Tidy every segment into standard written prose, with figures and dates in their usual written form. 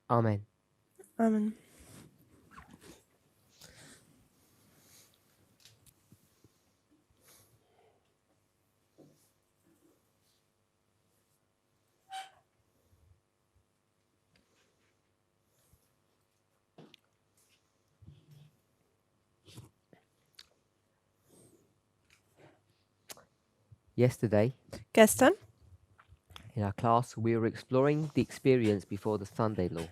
Amen. Amen. Yesterday, Gestern in our class, we were exploring the experience before the Sunday law.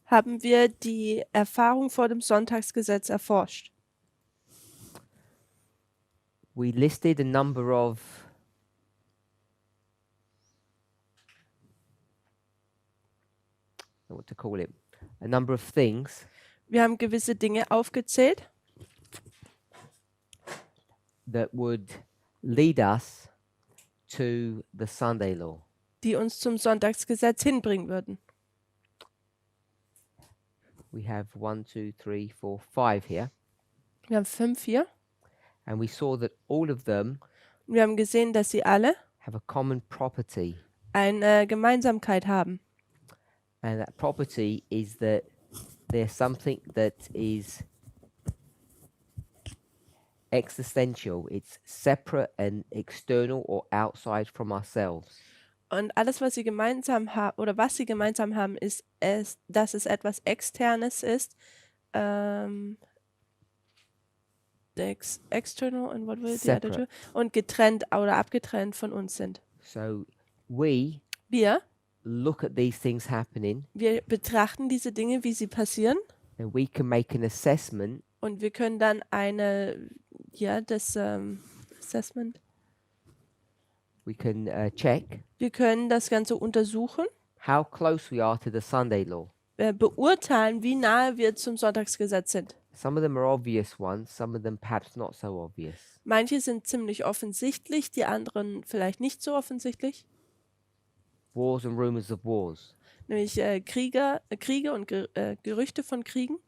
haben wir die Erfahrung vor dem Sonntagsgesetz erforscht. We listed a number of I don't know what to call it, a number of things Wir haben gewisse Dinge aufgezählt, that would lead us to the Sunday law. die uns zum Sonntagsgesetz hinbringen würden. We have 1, 2, 3, 4, 5 here, Wir haben 5 hier. and we saw that all of them Und wir haben gesehen, dass sie alle have a common property, eine Gemeinsamkeit haben. and that property is that there's something that is existential. It's separate and external or outside from ourselves. Und alles, was sie gemeinsam haben, oder was sie gemeinsam haben, ist, dass es etwas Externes ist. External and what will the other Separate. two? Und getrennt oder abgetrennt von uns sind. So we Wir look at these things happening, wir betrachten diese Dinge, wie sie passieren, and we can make an assessment und wir können dann das Assessment, we can check wir können das Ganze untersuchen, how close we are to the Sunday law. beurteilen, wie nahe wir zum Sonntagsgesetz sind. Some of them are obvious ones, some of them perhaps not so obvious. Manche sind ziemlich offensichtlich, die anderen vielleicht nicht so offensichtlich. Wars and rumors of wars, Nämlich Kriege und Gerüchte von Kriegen,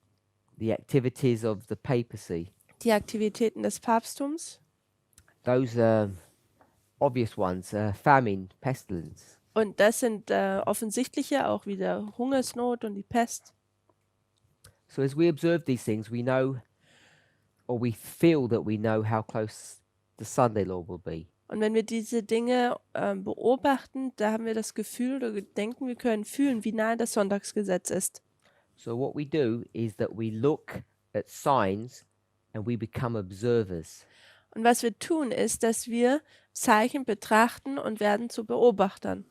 the activities of the papacy. die Aktivitäten des Papsttums. Those are obvious ones, famine, pestilence. Und das sind offensichtliche, auch wieder Hungersnot und die Pest. So as we observe these things, we know, or we feel that we know how close the Sunday law will be. Und wenn wir diese Dinge beobachten, da haben wir das Gefühl oder denken, wir können fühlen, wie nahe das Sonntagsgesetz ist. So what we do is that we look at signs and we become observers. Und was wir tun, ist, dass wir Zeichen betrachten und werden zu Beobachtern.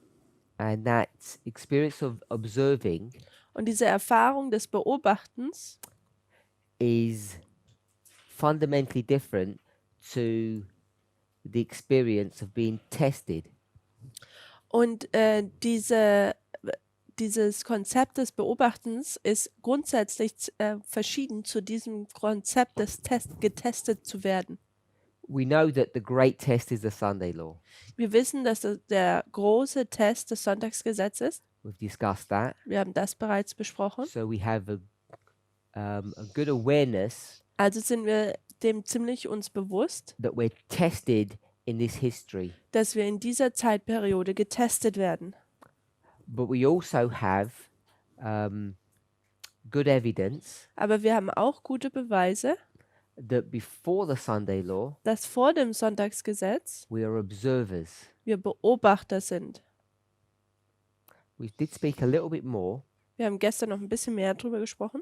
And that experience of observing Und diese Erfahrung des Beobachtens is fundamentally different to the experience of being tested. und dieses Konzept des Beobachtens ist grundsätzlich verschieden zu diesem Konzept des getestet zu werden. We know that the great test is the Sunday law. Wir wissen, dass der große Test des Sonntagsgesetzes ist. We've discussed that. Wir haben das bereits besprochen. So we have a good awareness Also sind wir dem ziemlich uns bewusst, that we're tested in this history. dass wir in dieser Zeitperiode getestet werden. But we also have good evidence Aber wir haben auch gute Beweise, that before the Sunday law, dass vor dem Sonntagsgesetz we are observers. wir Beobachter sind. We did speak a little bit more, Wir haben gestern noch ein bisschen mehr darüber gesprochen,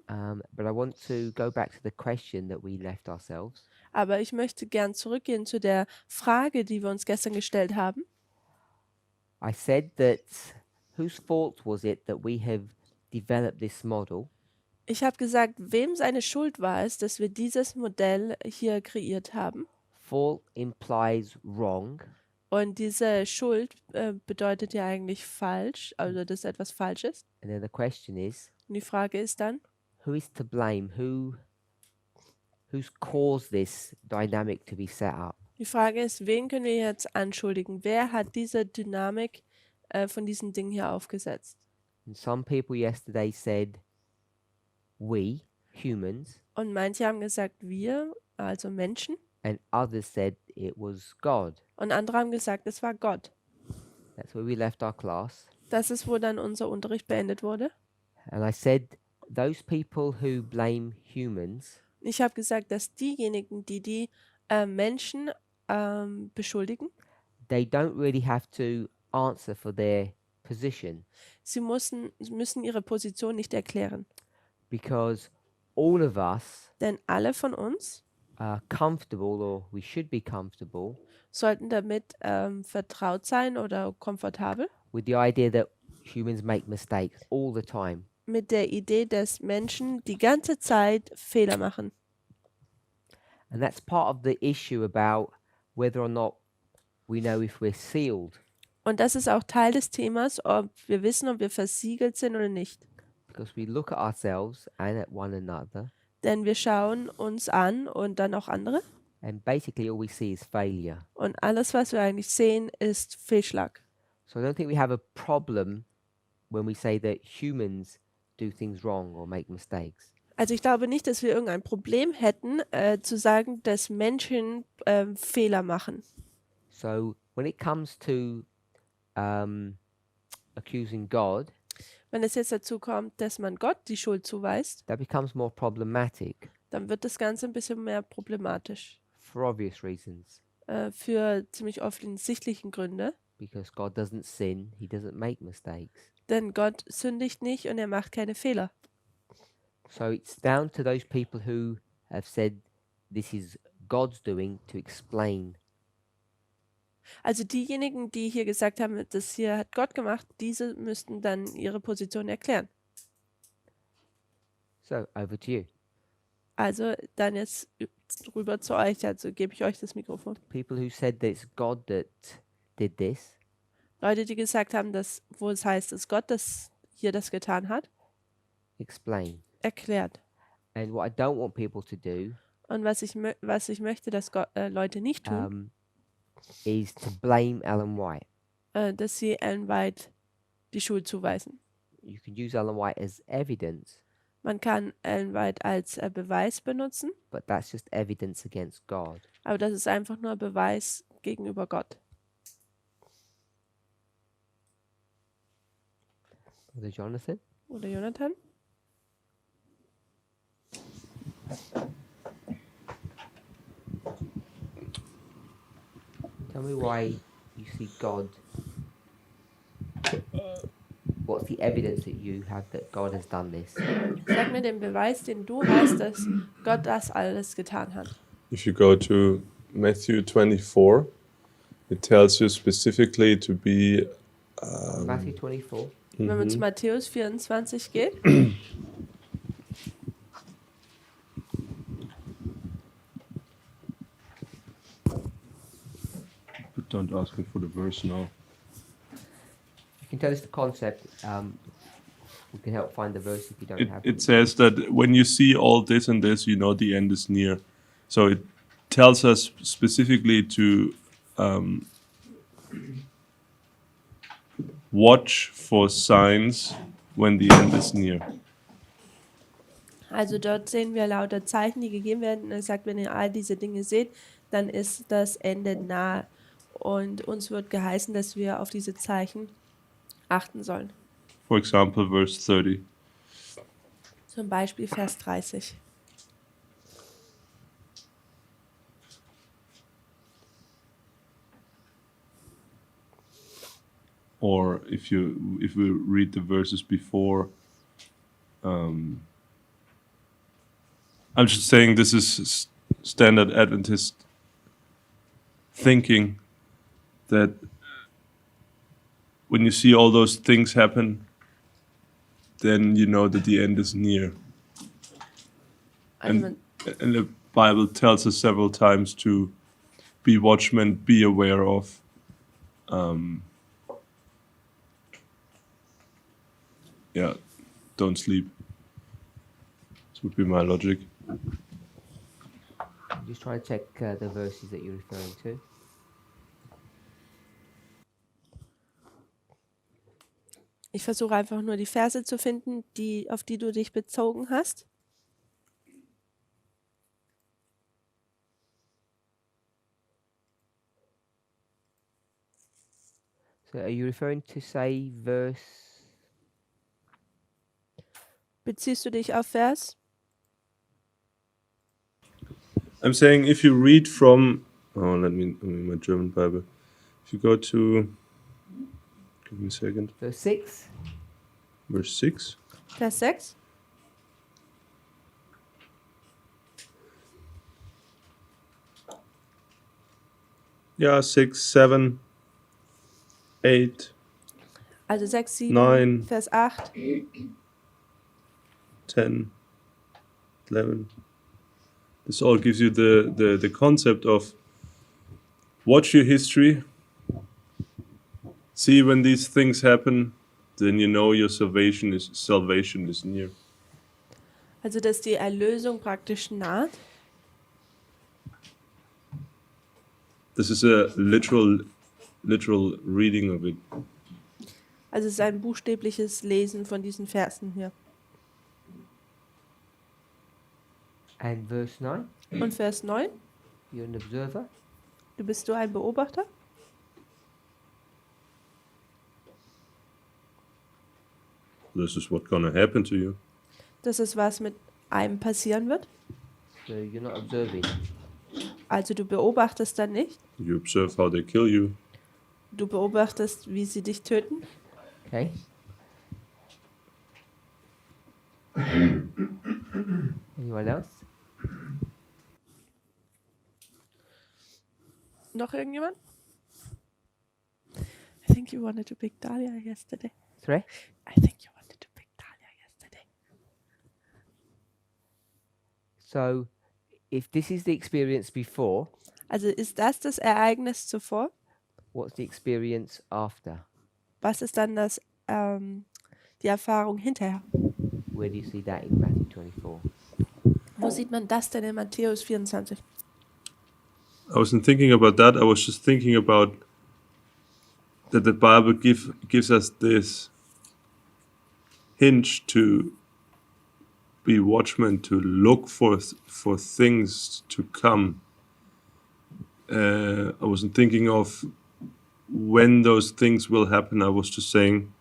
but I want to go back to the question that we left ourselves. aber ich möchte gern zurückgehen zu der Frage, die wir uns gestern gestellt haben. I said that whose fault was it that we have developed this model? Ich habe gesagt, wem seine Schuld war es, dass wir dieses Modell hier kreiert haben. Fault implies wrong. Und diese Schuld bedeutet ja eigentlich falsch, also dass etwas falsch ist. And then the question is, Und die Frage ist dann, who is to blame? Who's caused this dynamic to be set up? die Frage ist, wen können wir jetzt anschuldigen? Wer hat diese Dynamik von diesen Dingen hier aufgesetzt? And some people yesterday said, we, humans, Und manche haben gesagt, wir, also Menschen. and others said it was God. Und andere haben gesagt, es war Gott. That's where we left our class. Das ist, wo dann unser Unterricht beendet wurde. And I said those people who blame humans, Ich habe gesagt, dass diejenigen, die Menschen beschuldigen, they don't really have to answer for their position sie müssen ihre Position nicht erklären. because all of us Denn alle von uns are comfortable, or we should be comfortable, sollten damit vertraut sein oder komfortabel with the idea that humans make mistakes all the time. mit der Idee, dass Menschen die ganze Zeit Fehler machen. And that's part of the issue about whether or not we know if we're sealed. Und das ist auch Teil des Themas, ob wir wissen, ob wir versiegelt sind oder nicht. Because we look at ourselves and at one another, Denn wir schauen uns an und dann auch andere. and basically all we see is failure. Und alles, was wir eigentlich sehen, ist Fehlschlag. So I don't think we have a problem when we say that humans do things wrong or make mistakes. Also ich glaube nicht, dass wir irgendein Problem hätten, zu sagen, dass Menschen Fehler machen. So when it comes to accusing God, Wenn es jetzt dazu kommt, dass man Gott die Schuld zuweist, that becomes more problematic dann wird das Ganze ein bisschen mehr problematisch. for obvious reasons. Für ziemlich offensichtlichen Gründe. Because God doesn't sin, he doesn't make mistakes. Denn Gott sündigt nicht und er macht keine Fehler. So it's down to those people who have said this is God's doing to explain. Also diejenigen, die hier gesagt haben, das hier hat Gott gemacht, diese müssten dann ihre Position erklären. So over to you. Also dann jetzt rüber zu euch, also gebe ich euch das Mikrofon. People who said that it's God that did this, Leute, die gesagt haben, dass, wo es heißt, dass Gott hier das getan hat, explain. erklärt. And what I don't want people to do Und was ich möchte, dass Leute nicht tun, is to blame Ellen White. dass sie Ellen White die Schuld zuweisen. You can use Ellen White as evidence, Man kann Ellen White als Beweis benutzen, but that's just evidence against God. aber das ist einfach nur Beweis gegenüber Gott. Brother Jonathan? Oder Jonathan? Tell me why you see God. What's the evidence that you have that God has done this? Sag mir den Beweis, den du hast, dass Gott das alles getan hat. If you go to Matthew 24, it tells you specifically to be Matthew 24. Wenn man zu Matthäus 24 geht, But don't ask me for the verse now. You can tell us the concept. We can help find the verse if you don't have It says that when you see all this and this, you know the end is near. So it tells us specifically to watch for signs when the end is near. also dort sehen wir lauter Zeichen, die gegeben werden. Er sagt, wenn ihr all diese Dinge seht, dann ist das Ende nahe. Und uns wird geheißen, dass wir auf diese Zeichen achten sollen. For example, verse 30. Zum Beispiel Vers 30. Or if we read the verses before, I'm just saying this is standard Adventist thinking that when you see all those things happen, then you know that the end is near. Also man, And the Bible tells us several times to be watchmen, be aware of. Yeah, don't sleep. This would be my logic. Just try to check the verses that you're referring to. ich versuche einfach nur die Verse zu finden, auf die du dich bezogen hast. So are you referring to, say, verse Beziehst du dich auf Vers? I'm saying if you read from, let me my German Bible. If you go to, give me a second, Verse 6. verse 6. Vers 6? Yeah, 6, 7, 8, Also 6, 7, 9, Vers 8. 10, 11. This all gives you the concept of watch your history, see when these things happen, then you know your salvation is near. Also dass die Erlösung praktisch naht. This is a literal reading of it. Also es ist ein buchstäbliches Lesen von diesen Versen hier. And verse 9. Und Vers 9, You're an observer. bist du ein Beobachter? This is what's gonna happen to you. Das ist, was mit einem passieren wird. So you're not observing. Also du beobachtest dann nicht. You observe how they kill you. Du beobachtest, wie sie dich töten. Okay. Anyone else? Noch irgendjemand? I think you wanted to pick Dahlia yesterday. Sorry? I think you wanted to pick Dahlia yesterday. So if this is the experience before, Also ist das Ereignis zuvor? what's the experience after? Was ist dann die Erfahrung hinterher? Where do you see that in Matthew 24? Wo sieht man das denn in Matthäus 24? I wasn't thinking about that. I was just thinking about that the Bible gives us this hint to be watchmen, to look for things to come. I wasn't thinking of when those things will happen. I was just saying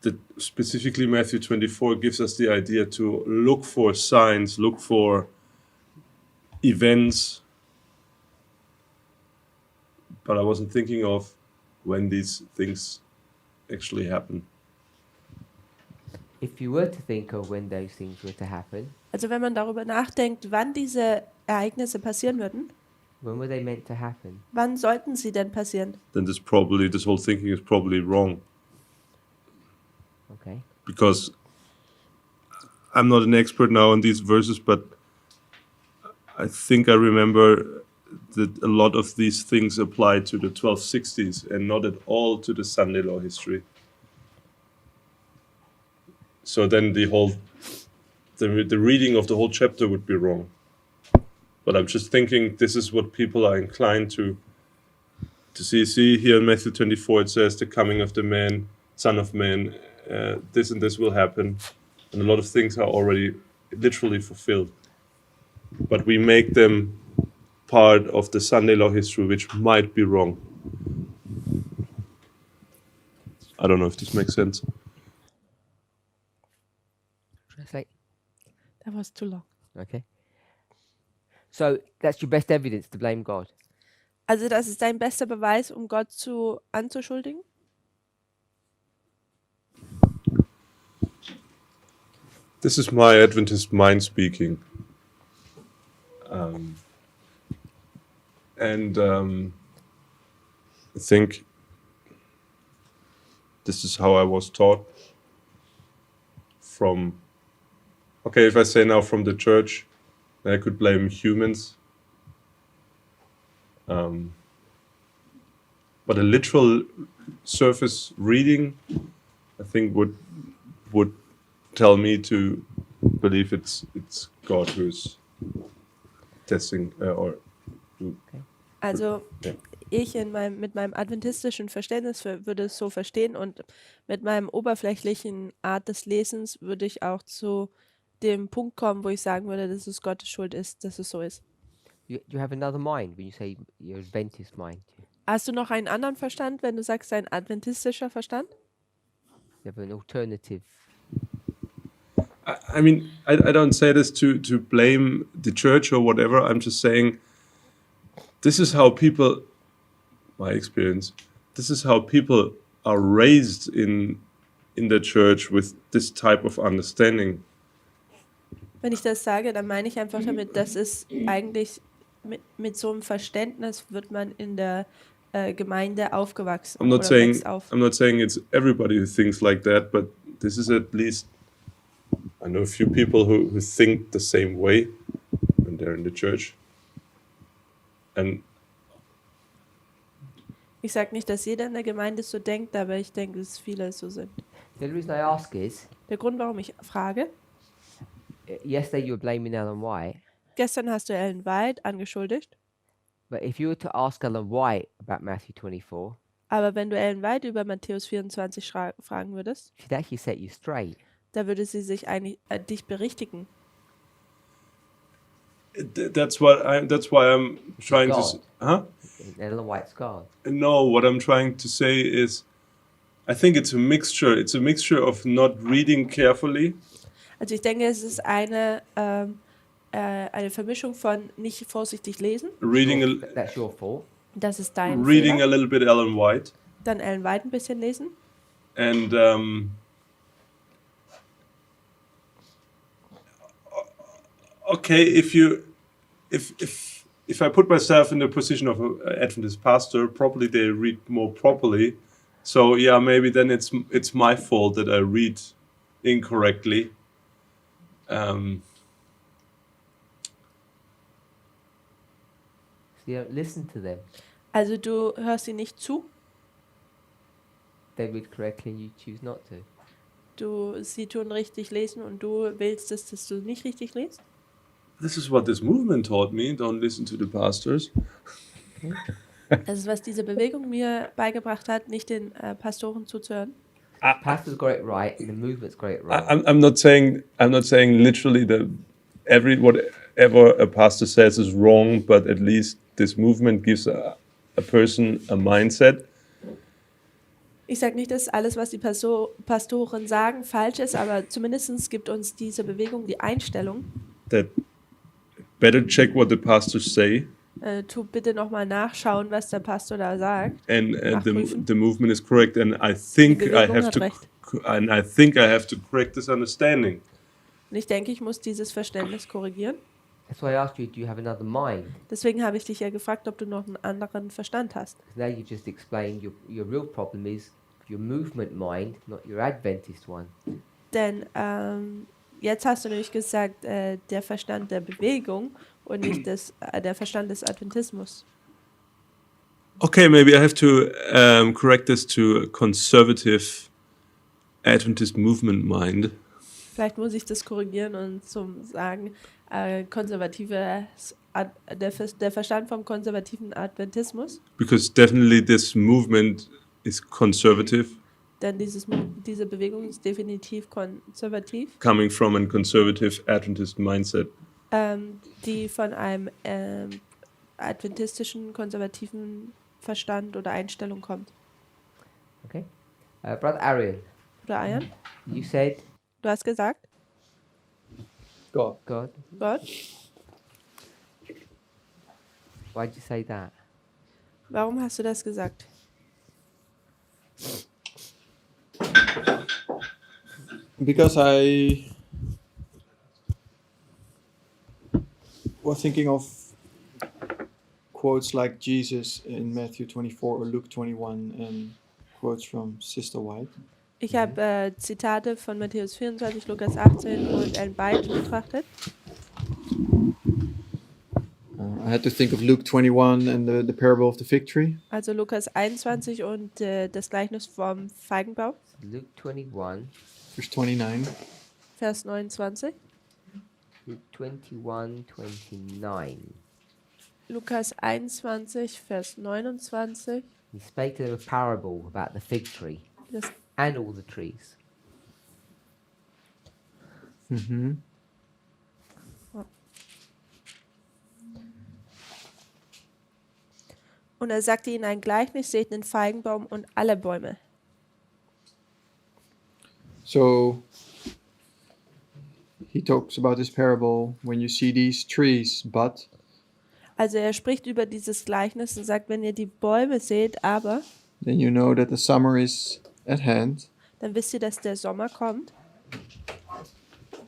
that specifically Matthew 24 gives us the idea to look for signs, look for events, but I wasn't thinking of when these things actually happen. If you were to think of when those things were to happen, Also wenn man darüber nachdenkt, wann diese Ereignisse passieren würden, when were they meant to happen? wann sollten sie denn passieren? Then this whole thinking is probably wrong, Okay. because I'm not an expert now on these verses, but I think I remember that a lot of these things apply to the 1260s and not at all to the Sunday law history. So then the reading of the whole chapter would be wrong. But I'm just thinking this is what people are inclined to see. See here in Matthew 24 it says the coming of the man, Son of Man, this and this will happen, and a lot of things are already literally fulfilled. But we make them part of the Sunday law history, which might be wrong. I don't know if this makes sense. Translate. That was too long. Okay. So that's your best evidence to blame God. Also das ist dein bester Beweis, um Gott anzuschuldigen? This is my Adventist mind speaking. I think this is how I was taught from, okay, if I say now from the church, then I could blame humans. But a literal surface reading, I think would tell me to believe it's God who's testing or Also Ja. ich mit meinem adventistischen Verständnis würde es so verstehen und mit meinem oberflächlichen Art des Lesens würde ich auch zu dem Punkt kommen, wo ich sagen würde, dass es Gottes Schuld ist, dass es so ist. You have another mind when you say your Adventist mind. Hast du noch einen anderen Verstand, wenn du sagst, ein adventistischer Verstand? You have an alternative I mean, I don't say this to blame the church or whatever. I'm just saying this is how people, my experience, this is how people are raised in the church with this type of understanding. Wenn ich das sage, dann meine ich einfach damit, dass es eigentlich mit so einem Verständnis wird man in der Gemeinde aufgewachsen I'm not oder saying wächst auf. I'm not saying it's everybody who thinks like that, but this is at least I know a few people who think the same way when they're in the church. And Ich sage nicht, dass jeder in der Gemeinde so denkt, aber ich denke, dass viele so sind. The only reason I ask is, Der Grund, warum ich frage, yesterday you were blaming Ellen White, gestern hast du Ellen White angeschuldigt, but if you were to ask Ellen White about Matthew 24, aber wenn du Ellen White über Matthäus 24 fragen würdest, she'd actually set you straight. da würde sie sich eigentlich dich berichtigen. that's why I'm trying to. God. Huh? Ellen White's God. No, what I'm trying to say is, I think it's a mixture. It's a mixture of not reading carefully Also ich denke, es ist eine Vermischung von nicht vorsichtig lesen, reading That's your fault. das ist dein reading a Fehler, little bit Ellen White, dann Ellen White ein bisschen lesen. and okay, if I put myself in the position of an Adventist pastor, probably they read more properly. So yeah, maybe then it's my fault that I read incorrectly. So you don't listen to them. Also du hörst ihnen nicht zu, They read correctly and you choose not to. sie tun richtig lesen und du willst es, dass du nicht richtig liest. This is what this movement taught me. Don't listen to the pastors. Das ist, was diese Bewegung mir beigebracht hat, nicht den Pastoren zuzuhören. Pastor's got it right and the movement's got it wrong. I'm not saying literally that whatever a pastor says is wrong, but at least this movement gives a person a mindset. Ich sage nicht, dass alles, was die Pastoren sagen, falsch ist, aber zumindest gibt uns diese Bewegung die Einstellung. That better check what the pastors say, Tu bitte nochmal nachschauen, was der Pastor da sagt. and Nachprüfen. the movement is correct. And I think Die I Bewegung have hat to, recht. and I think I have to correct this understanding. Und ich denke, ich muss dieses Verständnis korrigieren. That's why I asked you, do you have another mind? Deswegen habe ich dich ja gefragt, ob du noch einen anderen Verstand hast. Now you just explained your real problem is your movement mind, not your Adventist one. Denn jetzt hast du nämlich gesagt, der Verstand der Bewegung und nicht der Verstand des Adventismus. Okay, maybe I have to correct this to a conservative Adventist movement mind. Vielleicht muss ich das korrigieren und zum sagen, der Verstand vom konservativen Adventismus. Because definitely this movement is conservative, Denn diese Bewegung ist definitiv konservativ, coming from a conservative Adventist mindset. die von einem adventistischen, konservativen Verstand oder Einstellung kommt. Okay? Brother Arian, Oder Ayan, you said du hast gesagt, God. God. Gott, Why'd you say that? warum hast du das gesagt? Because I was thinking of quotes like Jesus in Matthew 24 or Luke 21 and quotes from Sister White. Ich habe Zitate von Matthäus 24, Lukas 18 und Ellen White betrachtet. I had to think of Luke 21 and the parable of the fig tree. Also Lukas 21 und das Gleichnis vom Feigenbaum, Luke 21, Verse 29. Vers 29. Luke 21, 29. Lukas 21, Vers 29. He spake to them a parable about the fig tree Das, and all the trees. Mm-hmm. und er sagte ihnen ein Gleichnis, seht den Feigenbaum und alle Bäume. So he talks about this parable when you see these trees, but Also er spricht über dieses Gleichnis und sagt, wenn ihr die Bäume seht, aber, then you know that the summer is at hand. dann wisst ihr, dass der Sommer kommt.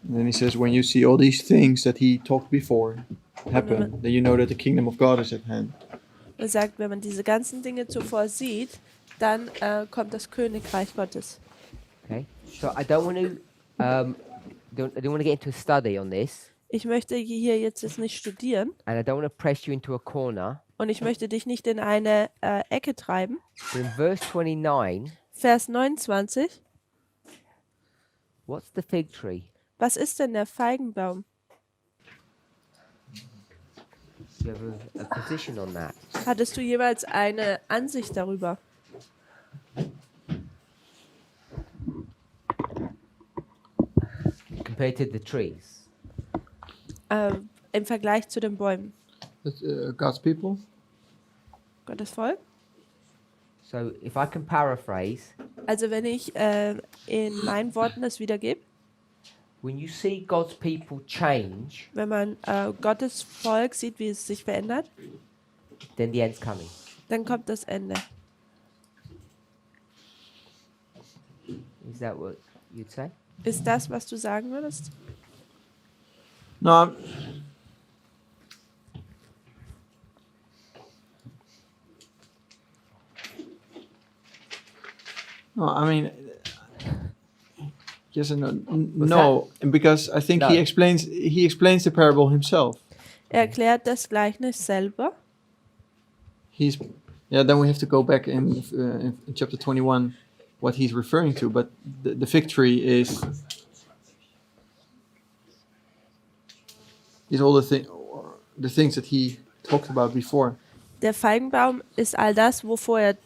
And then he says, when you see all these things that he talked before happen, then you know that the kingdom of God is at hand. Er sagt, wenn man diese ganzen Dinge zuvor sieht, dann kommt das Königreich Gottes. Okay. So I don't want to I don't want to get into a study on this, Ich möchte hier jetzt nicht studieren and I don't want to press you into a corner. und ich möchte dich nicht in eine Ecke treiben. But in verse 29, Vers 29. what's the fig tree? Was ist denn der Feigenbaum? Do you have a position on that? Hattest du jeweils eine Ansicht darüber? Compared to the trees. Im Vergleich zu den Bäumen? That, God's people. Gottes Volk? So if I can paraphrase, Also wenn ich in meinen Worten das wiedergebe, when you see God's people change, wenn man Gottes Volk sieht, wie es sich verändert, then the end's coming. dann kommt das Ende. Is that what you'd say? Ist das, was du sagen würdest? No, I'm- no, I mean, yes and no. No, and because I think No. he explains the parable himself. Er erklärt das Gleichnis selber. Then we have to go back in chapter 21 what he's referring to, but the fig tree is all the things that he talked about before. Der Feigenbaum ist all das, wovor er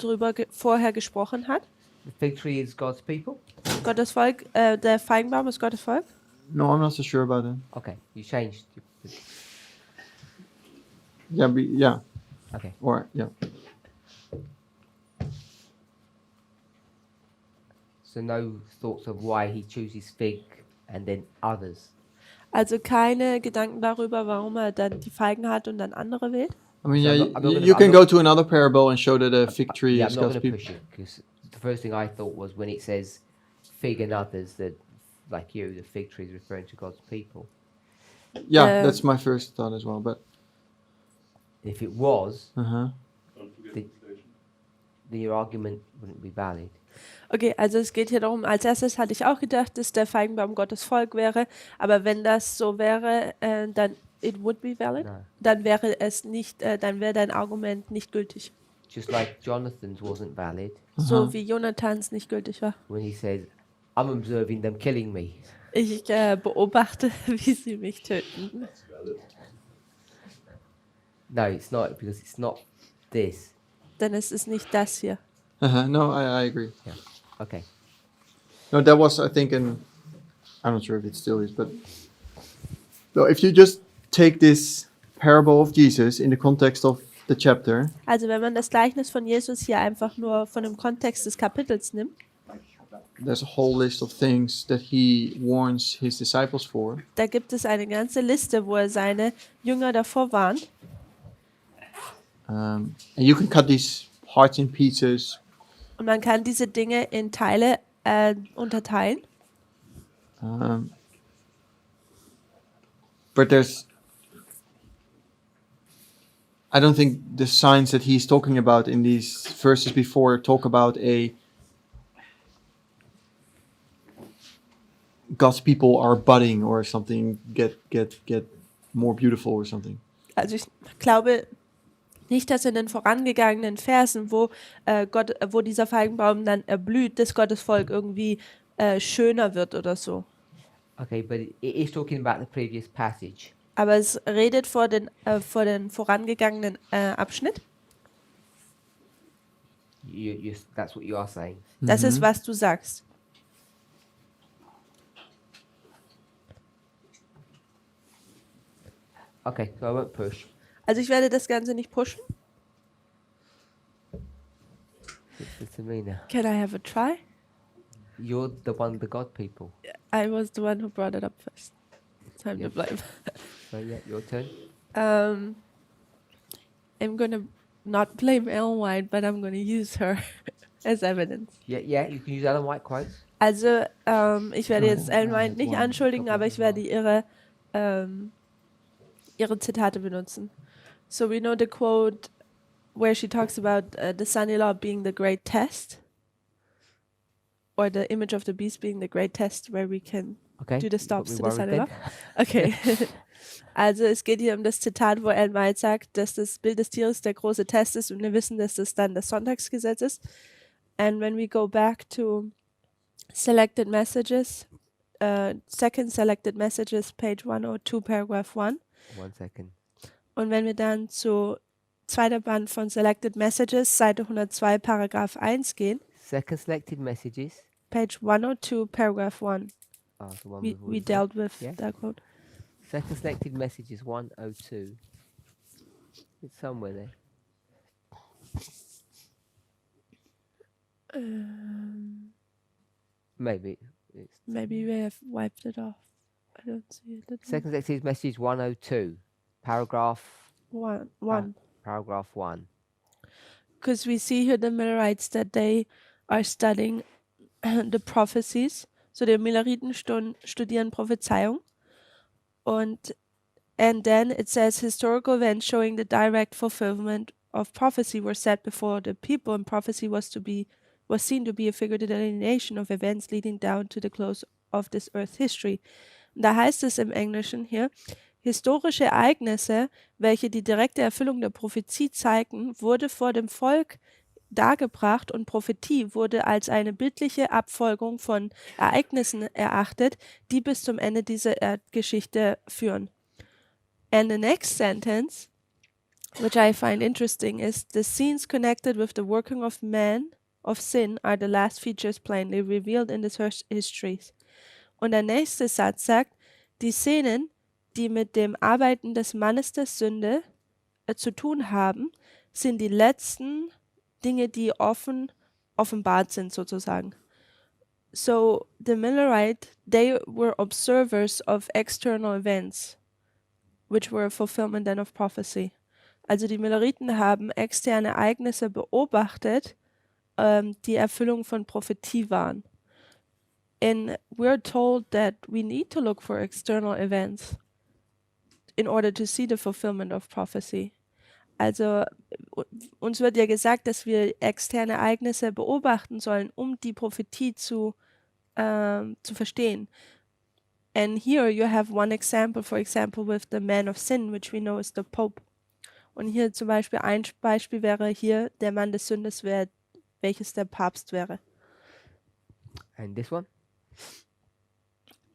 vorher gesprochen hat. The fig tree is God's people? Gottes Volk, der Feigenbaum ist Gottes Volk. No, I'm not so sure about that. Okay, you changed. Yeah, Okay. or yeah. So no thoughts of why he chooses fig and then others. Also keine Gedanken darüber, warum er dann die Feigen hat und dann andere wählt. I mean, So yeah, I'm not gonna- you I'm can not- go to another parable and show that a fig tree Yeah, is I'm not God's going to people. push it because the first thing I thought was when it says fig and others, that like you, the fig tree is referring to God's people. Yeah, that's my first thought as well. But If it was, uh-huh. Don't forget The- translation. then your argument wouldn't be valid. Okay, also es geht hier darum, als erstes hatte ich auch gedacht, dass der Feigenbaum Gottes Volk wäre, aber wenn das so wäre, dann it would be valid, No. dann wäre es nicht, dann wäre dein Argument nicht gültig. Just like Jonathan's wasn't valid So wie Jonathans nicht gültig war. when he says, I'm observing them killing me. Ich beobachte, wie sie mich töten. No, it's not because it's not this. Denn es ist nicht das hier. Uh-huh. No, I agree. Okay. No, that was, I think, I'm not sure if it still is, but so if you just take this parable of Jesus in the context of the chapter, Also wenn man das Gleichnis von Jesus hier einfach nur von dem Kontext des Kapitels nimmt, there's a whole list of things that he warns his disciples for. da gibt es eine ganze Liste, wo er seine Jünger davor warnt. And you can cut these parts in pieces. Und man kann diese Dinge in Teile unterteilen. But I don't think the signs that he's talking about in these verses before talk about God's people are budding or something, get more beautiful or something. Also ich glaube nicht, dass in den vorangegangenen Versen, wo dieser Feigenbaum dann erblüht, dass Gottes Volk irgendwie schöner wird oder so. Okay, but it is talking about the previous passage. Aber es redet vor den vorangegangenen Abschnitt. That's what you are saying. Das ist, was du sagst. Okay, so I won't push. Also ich werde das Ganze nicht pushen. It's to me now. Can I have a try? You're the one, the God people. I was the one who brought it up first. time to Yep. blame. So yeah, your turn. I'm gonna not blame Ellen White, but I'm gonna use her as evidence. Yeah, you can use Ellen White quotes. Also, ich werde jetzt Ellen White has nicht one anschuldigen, couple aber as ich werde well. ihre Zitate benutzen. So we know the quote where she talks about the son-in-law being the great test, or the image of the beast being the great test, where we can Okay. do the you got stops me to the worried then. son-in-law. Okay. Also es geht hier um das Zitat, wo Ellen White sagt, dass das Bild des Tieres der große Test ist und wir wissen, dass das dann das Sonntagsgesetz ist. And when we go back to selected messages, second selected messages, page 102, paragraph 1. 1 second. Und wenn wir dann zu zweiter Band von Selected Messages, Seite 102, Paragraph 1 gehen, Second selected messages. page 102, paragraph 1. Oh, the one We we've already dealt with Yeah. that quote. Second selected messages 102. It's somewhere there. Maybe it's Maybe we have wiped it off. I don't see it. second selected message 102. Paragraph One. paragraph 1. Because we see here the Millerites that they are studying the prophecies. So die Milleriten studieren Prophezeiung. And then it says historical events showing the direct fulfillment of prophecy were set before the people, and prophecy was seen to be a figurative delineation of events leading down to the close of this earth history. Da heißt es im Englischen hier, historische Ereignisse, welche die direkte Erfüllung der Prophezie zeigten, wurde vor dem Volk dargebracht und Prophetie wurde als eine bildliche Abfolgung von Ereignissen erachtet, die bis zum Ende dieser Erdgeschichte führen. And the next sentence, which I find interesting, is the scenes connected with the working of man of sin are the last features plainly revealed in the histories. Und der nächste Satz sagt, die Szenen, die mit dem Arbeiten des Mannes der Sünde zu tun haben, sind die letzten Dinge, die offenbart sind sozusagen. So the Millerite, they were observers of external events, which were a fulfillment then of prophecy. Also die Milleriten haben externe Ereignisse beobachtet, die Erfüllung von Prophetie waren. And we're told that we need to look for external events in order to see the fulfillment of prophecy. Also uns wird ja gesagt, dass wir externe Ereignisse beobachten sollen, um die Prophetie zu verstehen. And here you have one example, for example, with the man of sin, which we know is the Pope. Und hier zum Beispiel ein Beispiel wäre hier der Mann des Sündes, welches der Papst wäre. And this one?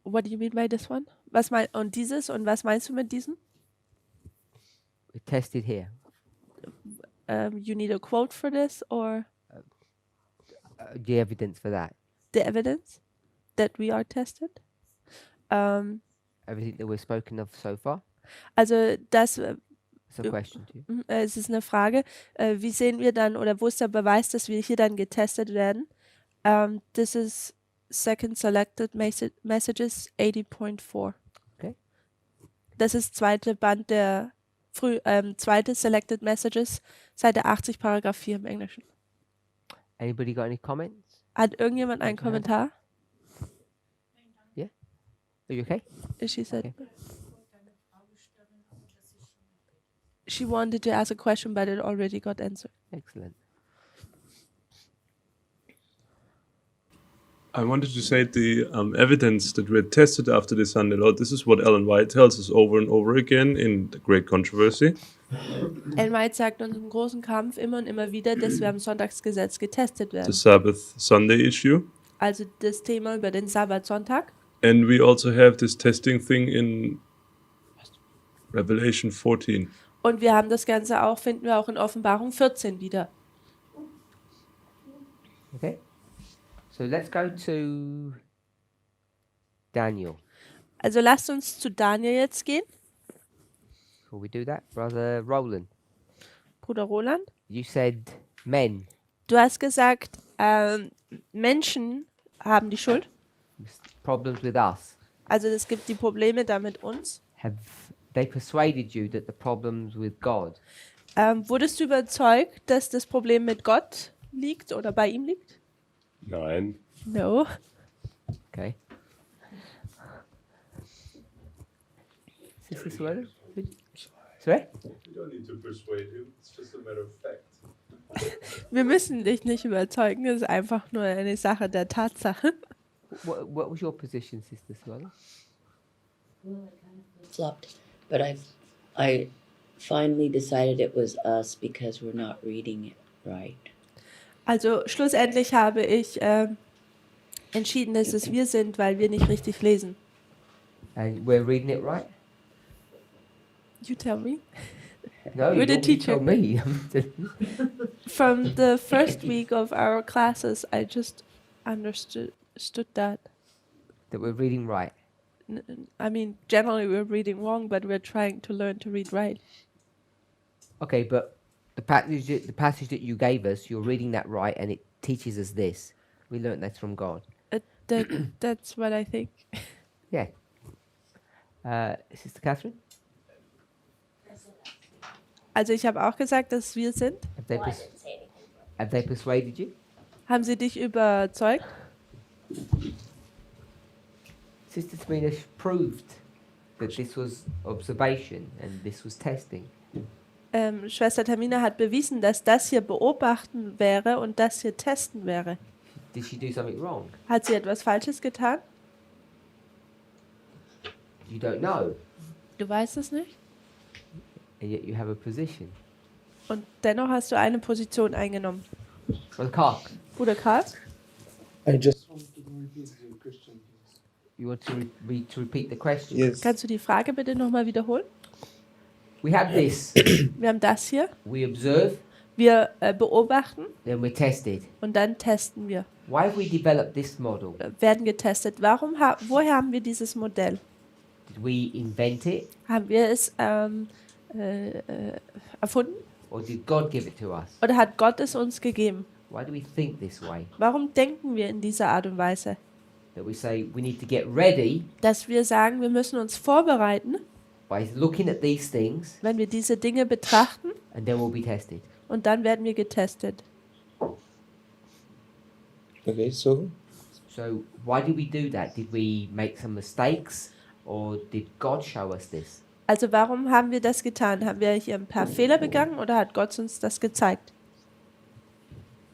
What do you mean by this one? Und dieses und was meinst du mit diesem? We tested here. You need a quote for this or The evidence for that. the evidence that we are tested? Everything that we've spoken of so far. Also das It's a question to you. es ist eine Frage. Wie sehen wir dann oder wo ist der Beweis, dass wir hier dann getestet werden? This is second selected messages 80.4. Okay. Das ist zweite Band der zweite selected messages, Seite 80, Paragraph 4 im Englischen. Anybody got any comments? Hat irgendjemand einen Raise your hand. Kommentar? Are you okay? She said Okay. she wanted to ask a question, but it already got answered. Excellent. I wanted to say the evidence that we had tested after the Sunday law. This is what Ellen White tells us over and over again in the Great Controversy. Ellen White sagt uns im großen Kampf immer und immer wieder, dass wir am Sonntagsgesetz getestet The werden. Sabbath Sunday issue. Also das Thema über den Sabbatsonntag. And we also have this testing thing in Revelation 14. Und wir haben das Ganze auch, finden wir auch in Offenbarung 14 wieder. Okay. So let's go to Daniel. Also lasst uns zu Daniel jetzt gehen. Before we do that, Brother Roland, Bruder Roland. you said men. Du hast gesagt, Menschen haben die Schuld. Problems with us. Also es gibt die Probleme da mit uns. Have they persuaded you that the problem's with God? Wurdest du überzeugt, dass das Problem mit Gott liegt oder bei ihm liegt? Nein. No. Okay. Sister Suella? Sorry? You don't need to persuade him. It's just a matter of fact. Wir müssen dich nicht überzeugen, das ist einfach nur eine Sache der Tatsache. What was your position, Sister Suella? Flopped, but I finally decided it was us because we're not reading it right. Also schlussendlich habe ich entschieden, dass es wir sind, weil wir nicht richtig lesen. And we're reading it right? You tell me. No, You're the you teacher. tell me. From the first week of our classes, I just understood that. That we're reading right. I mean, generally we're reading wrong, but we're trying to learn to read right. Okay, but the passage that you gave us, you're reading that right, and it teaches us this. We learned that from God. That's what I think. Yeah. Sister Catherine, Also ich habe auch gesagt, dass wir sind. have they persuaded you? Haben sie dich überzeugt? Sister Tamina proved that this was observation and this was testing. Schwester Tamina hat bewiesen, dass das hier beobachten wäre und das hier testen wäre. Did she do something wrong? Hat sie etwas Falsches getan? You don't know, Du weißt es nicht. and yet you have a position. Und dennoch hast du eine Position eingenommen. Brother Carl, Bruder Karl, I just want to repeat the question. you want to repeat the question? Yes. kannst du die Frage bitte nochmal wiederholen? We have this. Wir haben das hier. We observe, Wir beobachten then we're tested. und dann testen wir. Why have we developed this model? Werden getestet. Woher haben wir dieses Modell? Did we invent it, Haben wir es erfunden? or did God give it to us? Oder hat Gott es uns gegeben? Why do we think this way? Warum denken wir in dieser Art und Weise? That we say we need to get ready Dass wir sagen, wir müssen uns vorbereiten, by looking at these things, wenn wir diese Dinge betrachten, and then we'll be tested. und dann werden wir getestet. Okay, so So why did we do that? Did we make some mistakes, or did God show us this? Also warum haben wir das getan? Haben wir hier ein paar Fehler begangen oder hat Gott uns das gezeigt?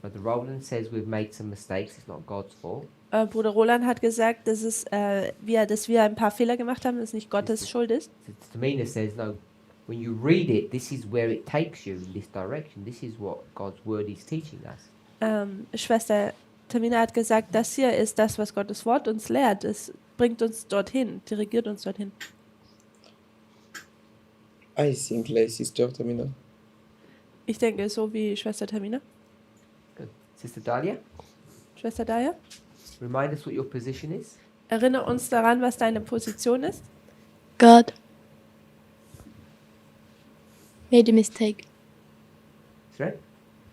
Brother Roland says we've made some mistakes. It's not God's fault. Bruder Roland hat gesagt, dass wir ein paar Fehler gemacht haben, dass nicht Gottes Schuld ist. Sister Tamina says no. When you read it, this is where it takes you in this direction. This is what God's word is teaching us. Schwester Tamina hat gesagt, das hier ist das, was Gottes Wort uns lehrt. Es bringt uns dorthin, dirigiert uns dorthin. I think like Sister Tamina. Ich denke, so wie Schwester Tamina. Good. Sister Dahlia, Schwester Daya, remind us what your position is. erinnere uns daran, was deine Position ist. God made a mistake. Sorry?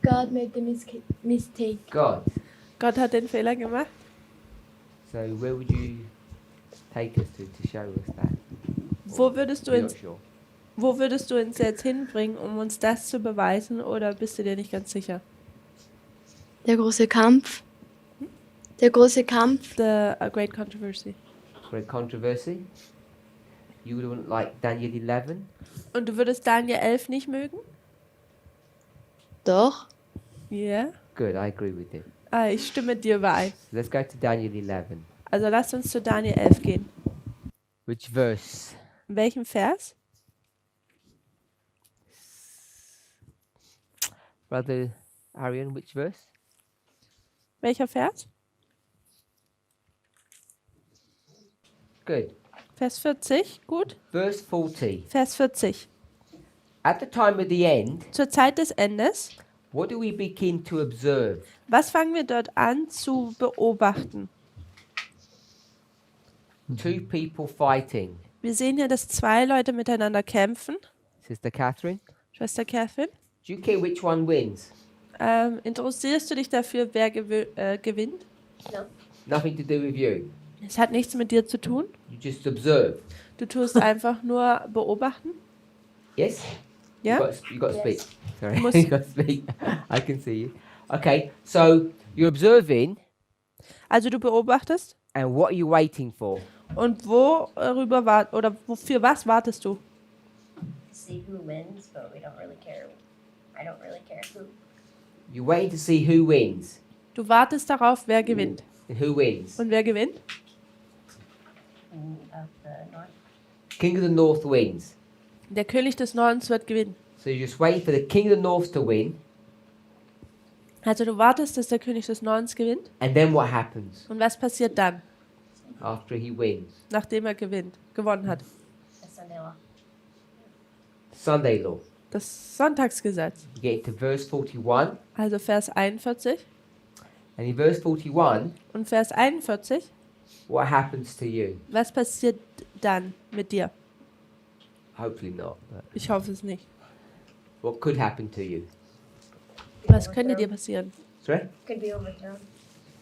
God made the mistake. God. Gott hat den Fehler gemacht. So where would you take us to show us that? Wo würdest du You're uns, not sure. wo würdest du uns jetzt hinbringen, um uns das zu beweisen, oder bist du dir nicht ganz sicher? Der große Kampf. Der große Kampf. The Great Controversy. Great controversy. You wouldn't like Daniel 11. Und du würdest Daniel 11 nicht mögen? Doch. Ja. Yeah. Good, I agree with you. Ich stimme dir überein. So let's go to Daniel 11. Also lasst uns zu Daniel 11 gehen. Which verse? In welchem Vers? Brother Arian, which verse? Welcher Vers? Good. Vers 40, gut. Verse 40. Vers 40. At the time of the end, Zur Zeit des Endes, what do we begin to observe? was fangen wir dort an zu beobachten? Two people fighting. Wir sehen ja, dass zwei Leute miteinander kämpfen. Sister Catherine, Schwester Catherine, do you care which one wins? interessierst du dich dafür, wer gewinnt? Nothing to do with you. Es hat nichts mit dir zu tun. You just observe. Du tust einfach nur beobachten. Yes? Ja? You got to speak. Sorry, Muss- you got to speak. I can see you. Okay, so you're observing, Also du beobachtest. and what are you waiting for? Und wofür was wartest du? See who wins, but we don't really care. I don't really care who. You're waiting to see who wins. Du wartest darauf, wer gewinnt. And who wins? Und wer gewinnt? Of the North. King of the North wins. Der König des Nordens wird gewinnen. So you're just waiting for the King of the North to win, Also du wartest, dass der König des Nordens gewinnt. and then what happens Und was passiert dann, after he wins? nachdem er gewonnen hat? The Sunday law. Sunday law. Das Sonntagsgesetz. You get to verse 41, Also Vers 41. and in verse 41, Und Vers 41, what happens to you? was passiert dann mit dir? Hopefully not. But Ich hoffe es nicht. what could happen to you? Was könnte dir passieren? Sorry? Could be overthrown.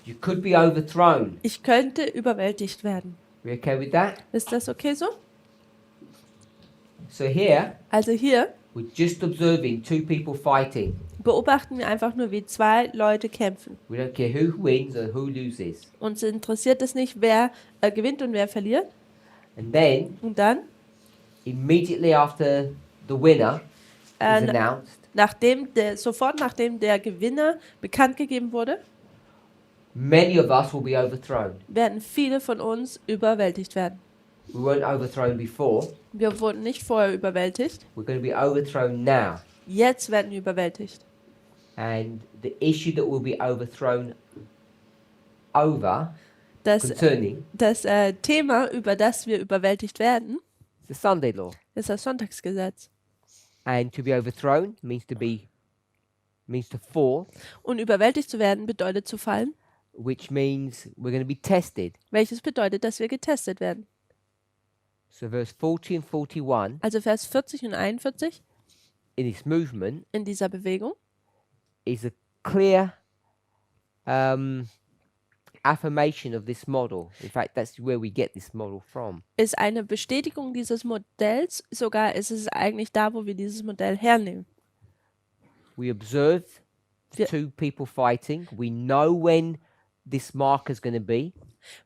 You could be overthrown. Ich könnte überwältigt werden. We okay with that? Ist das okay so? So here, Also hier we're just observing two people fighting. beobachten wir einfach nur, wie zwei Leute kämpfen. We don't care who wins or who loses. Uns interessiert es nicht, wer gewinnt und wer verliert. And then, Und dann, immediately after the winner is äh, announced, sofort nachdem der Gewinner bekannt gegeben wurde, many of us will be overthrown. werden viele von uns überwältigt werden. We weren't overthrown before. Wir wurden nicht vorher überwältigt, We're going to be overthrown now. jetzt werden wir überwältigt. And the issue that will be overthrown over Das, concerning das Thema, über das wir überwältigt werden, the Sunday law. ist das Sonntagsgesetz. And to be overthrown means to fall, Und überwältigt zu werden bedeutet zu fallen, which means we're going to be tested. welches bedeutet, dass wir getestet werden. So verse 40 and 41 Also Vers 40 und 41 in this movement in dieser Bewegung is a clear affirmation of this model. In fact, that's where we get this model from. ist eine Bestätigung dieses Modells, sogar ist es eigentlich da, wo wir dieses Modell hernehmen. We observe Wir- two people fighting. We know when this marker is going to be.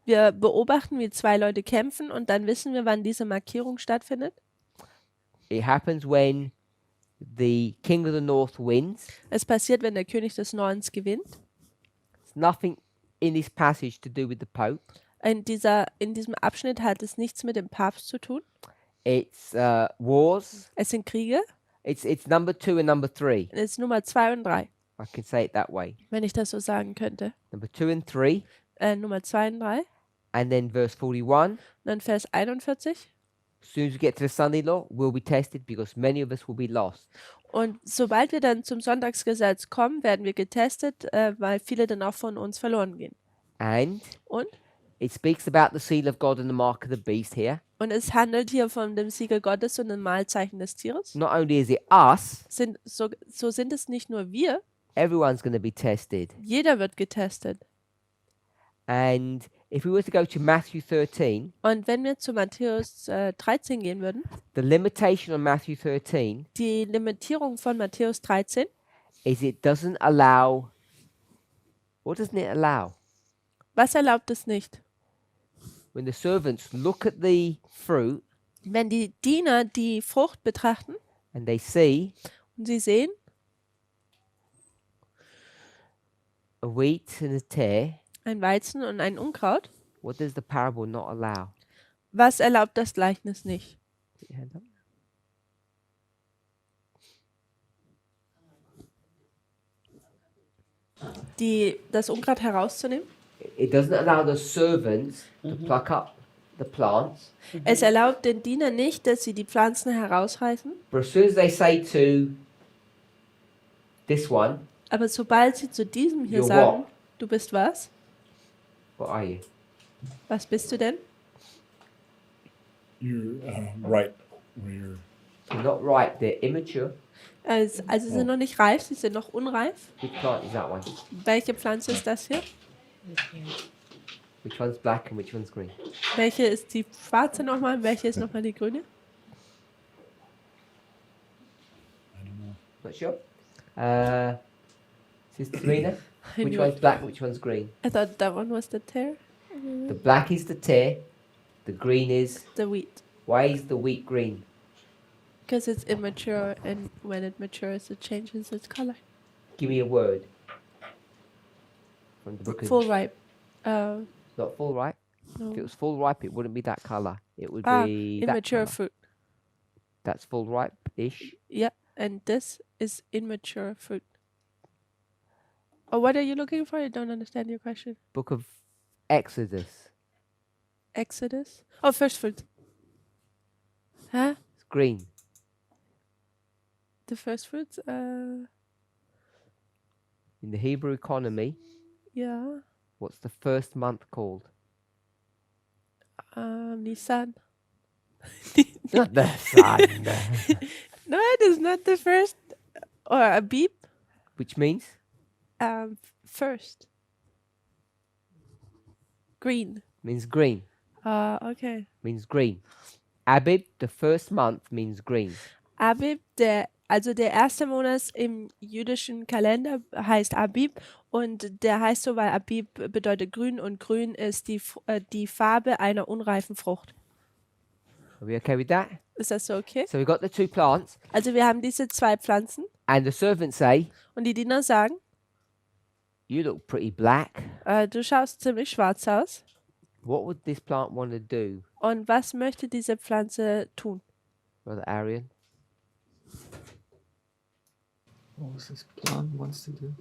Wir beobachten, wie zwei Leute kämpfen und dann wissen wir, wann diese Markierung stattfindet. It happens when the King of the North wins. Es passiert, wenn der König des Nordens gewinnt. It's nothing in this passage to do with the Pope. In diesem Abschnitt hat es nichts mit dem Papst zu tun. It's wars. Es sind Kriege. It's number 2 and number 3. Es ist Nummer 2 und 3, I can say it that way. wenn ich das so sagen könnte. Number 2 and 3. Nummer 2 und 3. And then verse 41. Und dann Vers 41. As soon as we get to the Sunday law, we'll be tested because many of us will be lost. Und sobald wir dann zum Sonntagsgesetz kommen, werden wir getestet, weil viele dann auch von uns verloren gehen. And Und it speaks about the seal of God and the mark of the beast here. es handelt hier von dem Siegel Gottes und dem Mahlzeichen des Tieres. Not only is it us, So sind es nicht nur wir, everyone's going to be tested. jeder wird getestet. And if we were to go to Matthew 13, Und wenn wir zu Matthäus 13 gehen würden, the limitation on Matthew 13 die Limitierung von Matthäus 13 is it doesn't allow. What doesn't it allow? Was erlaubt es nicht? When the servants look at the fruit Wenn die Diener die Frucht betrachten and they see und sie sehen a wheat and a tare, ein Weizen und ein Unkraut, what does the parable not allow? was erlaubt das Gleichnis nicht? Put your hand up. Das Unkraut herauszunehmen? It doesn't allow the servants to pluck up the plants, Es erlaubt den Dienern nicht, dass sie die Pflanzen herausreißen, but as soon as they say to this one, aber sobald sie zu diesem hier You're sagen, what? du bist was? what are you? Was bist du denn? You're right where you're. You're not right. They're immature. Also sie sind noch nicht reif, sie sind noch unreif. Which plant is that one? Welche Pflanze ist das hier? Which one's black and which one's green? Welche ist die schwarze nochmal und welche ist nochmal die grüne? Not sure. Sister Serena, I which knew one's it. black and which one's green? I thought that one was the tear. The black is the tear. The green is. The wheat. Why is the wheat green? Because it's immature, and when it matures, it changes its color. Give me a word. From the book of. Full ripe. It's not full ripe. No. If it was full ripe, it wouldn't be that color. It would Ah, be that immature colour. fruit. That's full ripe-ish. Yeah, and this is immature fruit. Oh, what are you looking for? I don't understand your question. Book of Exodus. Exodus? Oh, first fruit. Huh? It's green. The first fruits? In the Hebrew economy, Yeah. what's the first month called? Nisan. Not the sun. No, it is not the first. Or Abib. Which means? First. Green. Means green. Okay. Means green. Abib, the first month, means green. Abib, also der erste Monat im jüdischen Kalender heißt Abib und der heißt so, weil Abib bedeutet grün und grün ist die Farbe einer unreifen Frucht. Are we okay with that? Ist das so okay? So we've got the two plants, Also wir haben diese zwei Pflanzen and the servants say, und die Diener sagen, you look pretty black. du schaust ziemlich schwarz aus. What would this plant want to do, Und was möchte diese Pflanze tun? Brother Arian? What was this plant wants to do?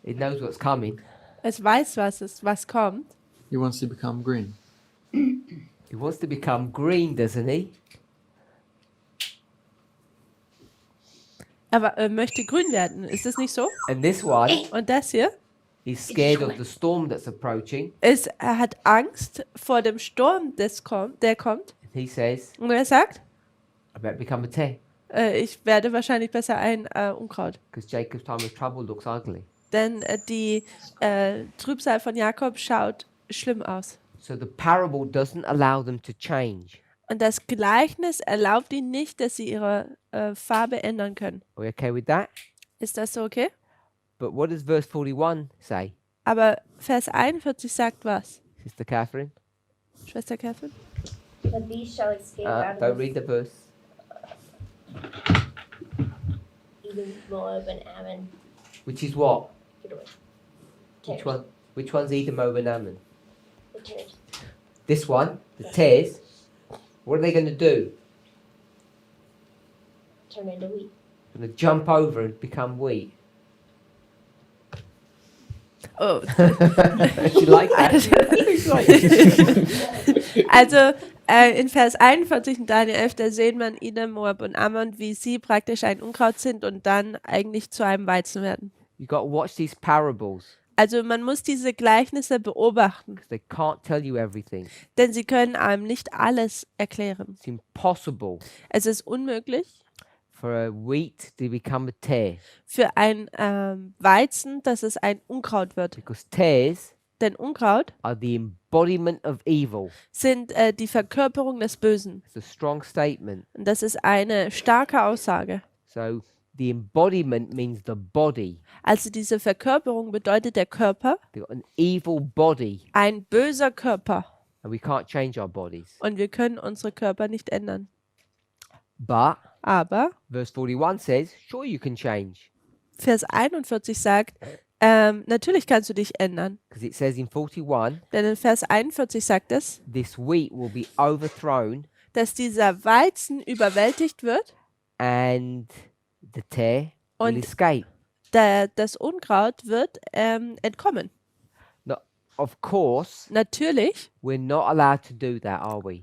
It knows what's coming. Es weiß, was kommt. He wants to become green. He wants to become green, doesn't he? Aber er möchte grün werden. Ist das nicht so? And this one, Und das hier? he's scared of the storm that's approaching. Er hat Angst vor dem Sturm, der kommt. And he says, Und er sagt, I better become a tear, ich werde wahrscheinlich besser ein Unkraut. because Jacob's time of trouble looks ugly. Denn die Trübsal von Jakob schaut schlimm aus. So the parable doesn't allow them to change. Und das Gleichnis erlaubt ihnen nicht, dass sie ihre Farbe ändern können. Are we okay with that? Ist das so okay? But what does verse 41 say, Aber Vers 41 sagt was? Sister Catherine? Schwester Catherine? But these shall escape out Don't of read the verse. Edom, Moab, and Ammon. Which is what? Get away. Which Tares. one? Which one's Edom, Moab, and Ammon? The tares. This one, the tares. What are they going to do? Turn into wheat. Going to jump over and become wheat. Oh. Do you like that? Also in Vers 41 in Daniel 11, da sehen man Edom, Moab und Ammon, wie sie praktisch ein Unkraut sind und dann eigentlich zu einem Weizen werden. You got to watch these parables, Also man muss diese Gleichnisse beobachten, because they can't tell you everything. denn sie können einem nicht alles erklären. It's impossible Es ist unmöglich for a wheat to become a tear, für ein Weizen, dass es ein Unkraut wird. because tares Denn Unkraut are the embodiment of evil. sind die Verkörperung des Bösen. It's a strong statement. Und das ist eine starke Aussage. So the embodiment means the body. Also diese Verkörperung bedeutet der Körper, They've got an evil body, ein böser Körper. and we can't change our bodies. Und wir können unsere Körper nicht ändern. But Aber verse 41 says, sure, you can change, Vers 41 sagt, natürlich kannst du dich ändern. because it says in 41, Denn in Vers 41 sagt es, this wheat will be overthrown dass dieser Weizen überwältigt wird, and the tear will Und- escape. das Unkraut wird entkommen. Now, of course, Natürlich, we're not allowed to do that, are we?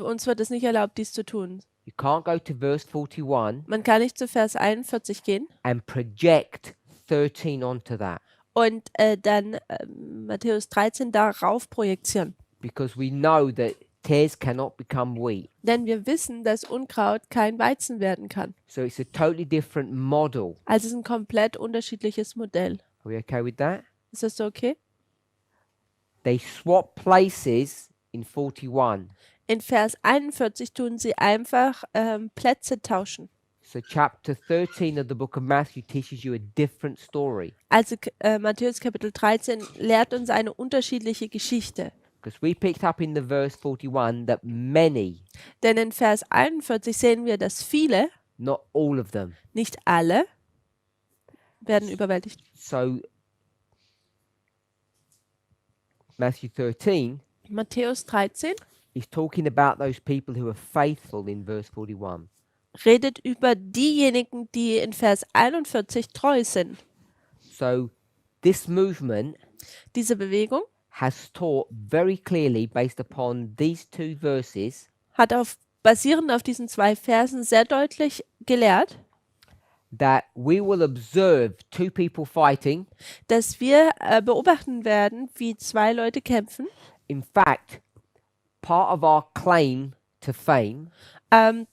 uns wird es nicht erlaubt, dies zu tun. You can't go to verse 41 Man kann nicht zu Vers 41 gehen and project 13 onto that, und dann Matthäus 13 darauf projizieren. because we know that tares cannot become wheat. Denn wir wissen, dass Unkraut kein Weizen werden kann. So it's a totally different model. Also es ist ein komplett unterschiedliches Modell. Are we okay with that? Ist das so okay? They swap places in 41. In Vers 41 tun sie einfach Plätze tauschen. So chapter 13 of the book of Matthew teaches you a different story. Also Matthäus Kapitel 13 lehrt uns eine unterschiedliche Geschichte. Because we picked up in the verse 41 that many, Denn in Vers 41 sehen wir, dass viele, not all of them. nicht alle, werden überwältigt. So Matthew 13 Matthäus 13 is talking about those people who are faithful in verse 41. redet über diejenigen, die in Vers 41 treu sind. So this movement Diese Bewegung has taught very clearly, based upon these two verses, hat basierend auf diesen 2 Versen sehr deutlich gelehrt, that we will observe two people fighting. dass wir beobachten werden, wie 2 Leute kämpfen. In fact, part of our claim to fame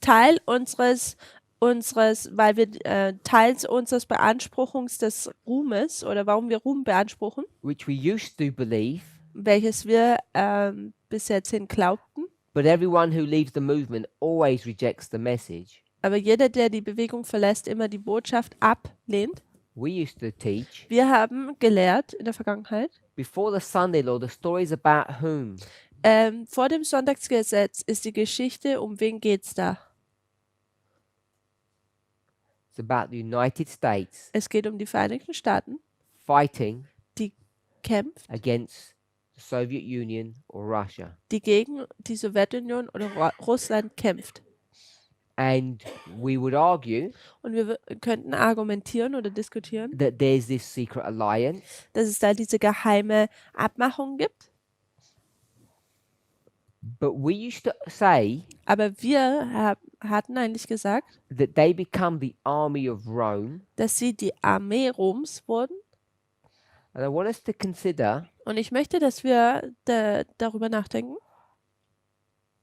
Teil unseres, weil wir Teils unseres Beanspruchungs des Ruhmes oder warum wir Ruhm beanspruchen, which we used to believe, welches wir bis jetzt hin glaubten. but everyone who leaves the movement always rejects the message. Aber jeder, der die Bewegung verlässt, immer die Botschaft ablehnt. We used to teach, Wir haben gelehrt in der Vergangenheit, before the Sunday law, the story is about whom? vor dem Sonntagsgesetz ist die Geschichte, um wen geht's da? It's about the United States Es geht um die Vereinigten Staaten, fighting die kämpft, against the Soviet Union or Russia. die gegen die Sowjetunion oder Russland kämpft. And we would argue Und wir könnten argumentieren oder diskutieren, that there's this secret alliance, dass es da diese geheime Abmachung gibt. but we used to say Aber wir hatten eigentlich gesagt, that they become the army of Rome. dass sie die Armee Roms wurden. And I want us to consider Und ich möchte, dass wir darüber nachdenken,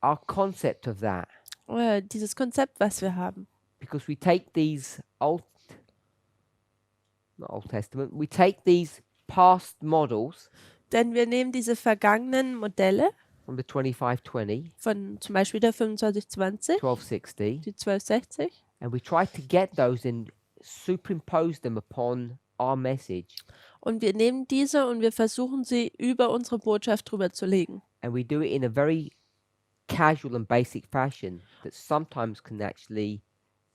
our concept of that, dieses Konzept, was wir haben. because we take these not Old Testament, we take these past models Denn wir nehmen diese vergangenen Modelle from the 2520, von zum Beispiel der 2520, 1260, die 1260, and we try to get those and superimpose them upon our message. und wir nehmen diese und wir versuchen sie über unsere Botschaft drüber zu legen. And we do it in a very casual and basic fashion that sometimes can actually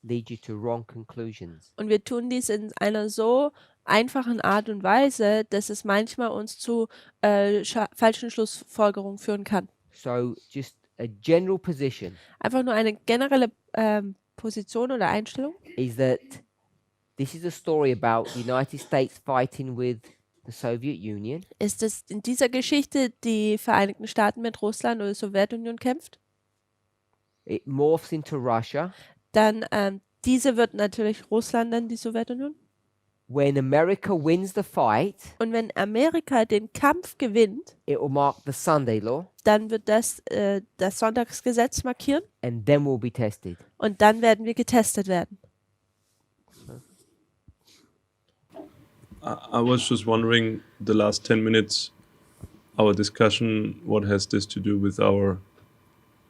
lead you to wrong conclusions. Und wir tun dies in einer so einfachen Art und Weise, dass es manchmal uns zu falschen Schlussfolgerungen führen kann. So just a general position Einfach nur eine generelle Position oder Einstellung is that this is a story about the United States fighting with the Soviet Union, ist, dass in dieser Geschichte die Vereinigten Staaten mit Russland oder Sowjetunion kämpft. it morphs into Russia. Dann diese wird natürlich Russland, dann die Sowjetunion. When America wins the fight, Und wenn Amerika den Kampf gewinnt, it will mark the Sunday law, dann wird das Sonntagsgesetz markieren and then we'll be tested. und dann werden wir getestet werden. I was just wondering, the last 10 minutes, our discussion, what has this to do with our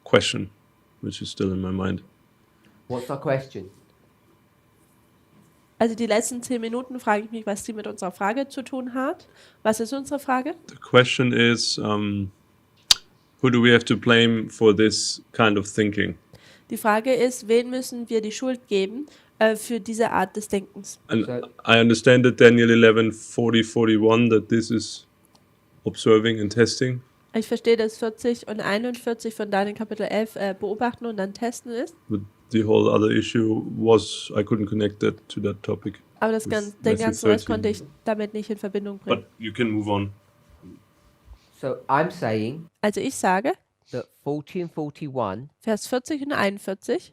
question, which is still in my mind? What's our question? Also die letzten 10 Minuten frage ich mich, was die mit unserer Frage zu tun hat. Was ist unsere Frage? The question is, who do we have to blame for this kind of thinking? Die Frage ist, wen müssen wir die Schuld geben für diese Art des Denkens? And So- I understand that Daniel 11:40-41, that this is observing and testing. Ich verstehe, dass 40 und 41 von Daniel Kapitel 11 beobachten und dann testen ist. But the whole other issue was, I couldn't connect that to that topic. Aber den Matthew ganzen Rest 13. konnte ich damit nicht in Verbindung bringen. But you can move on. So I'm saying Also ich sage, that 40 and 41, Vers 40 und 41,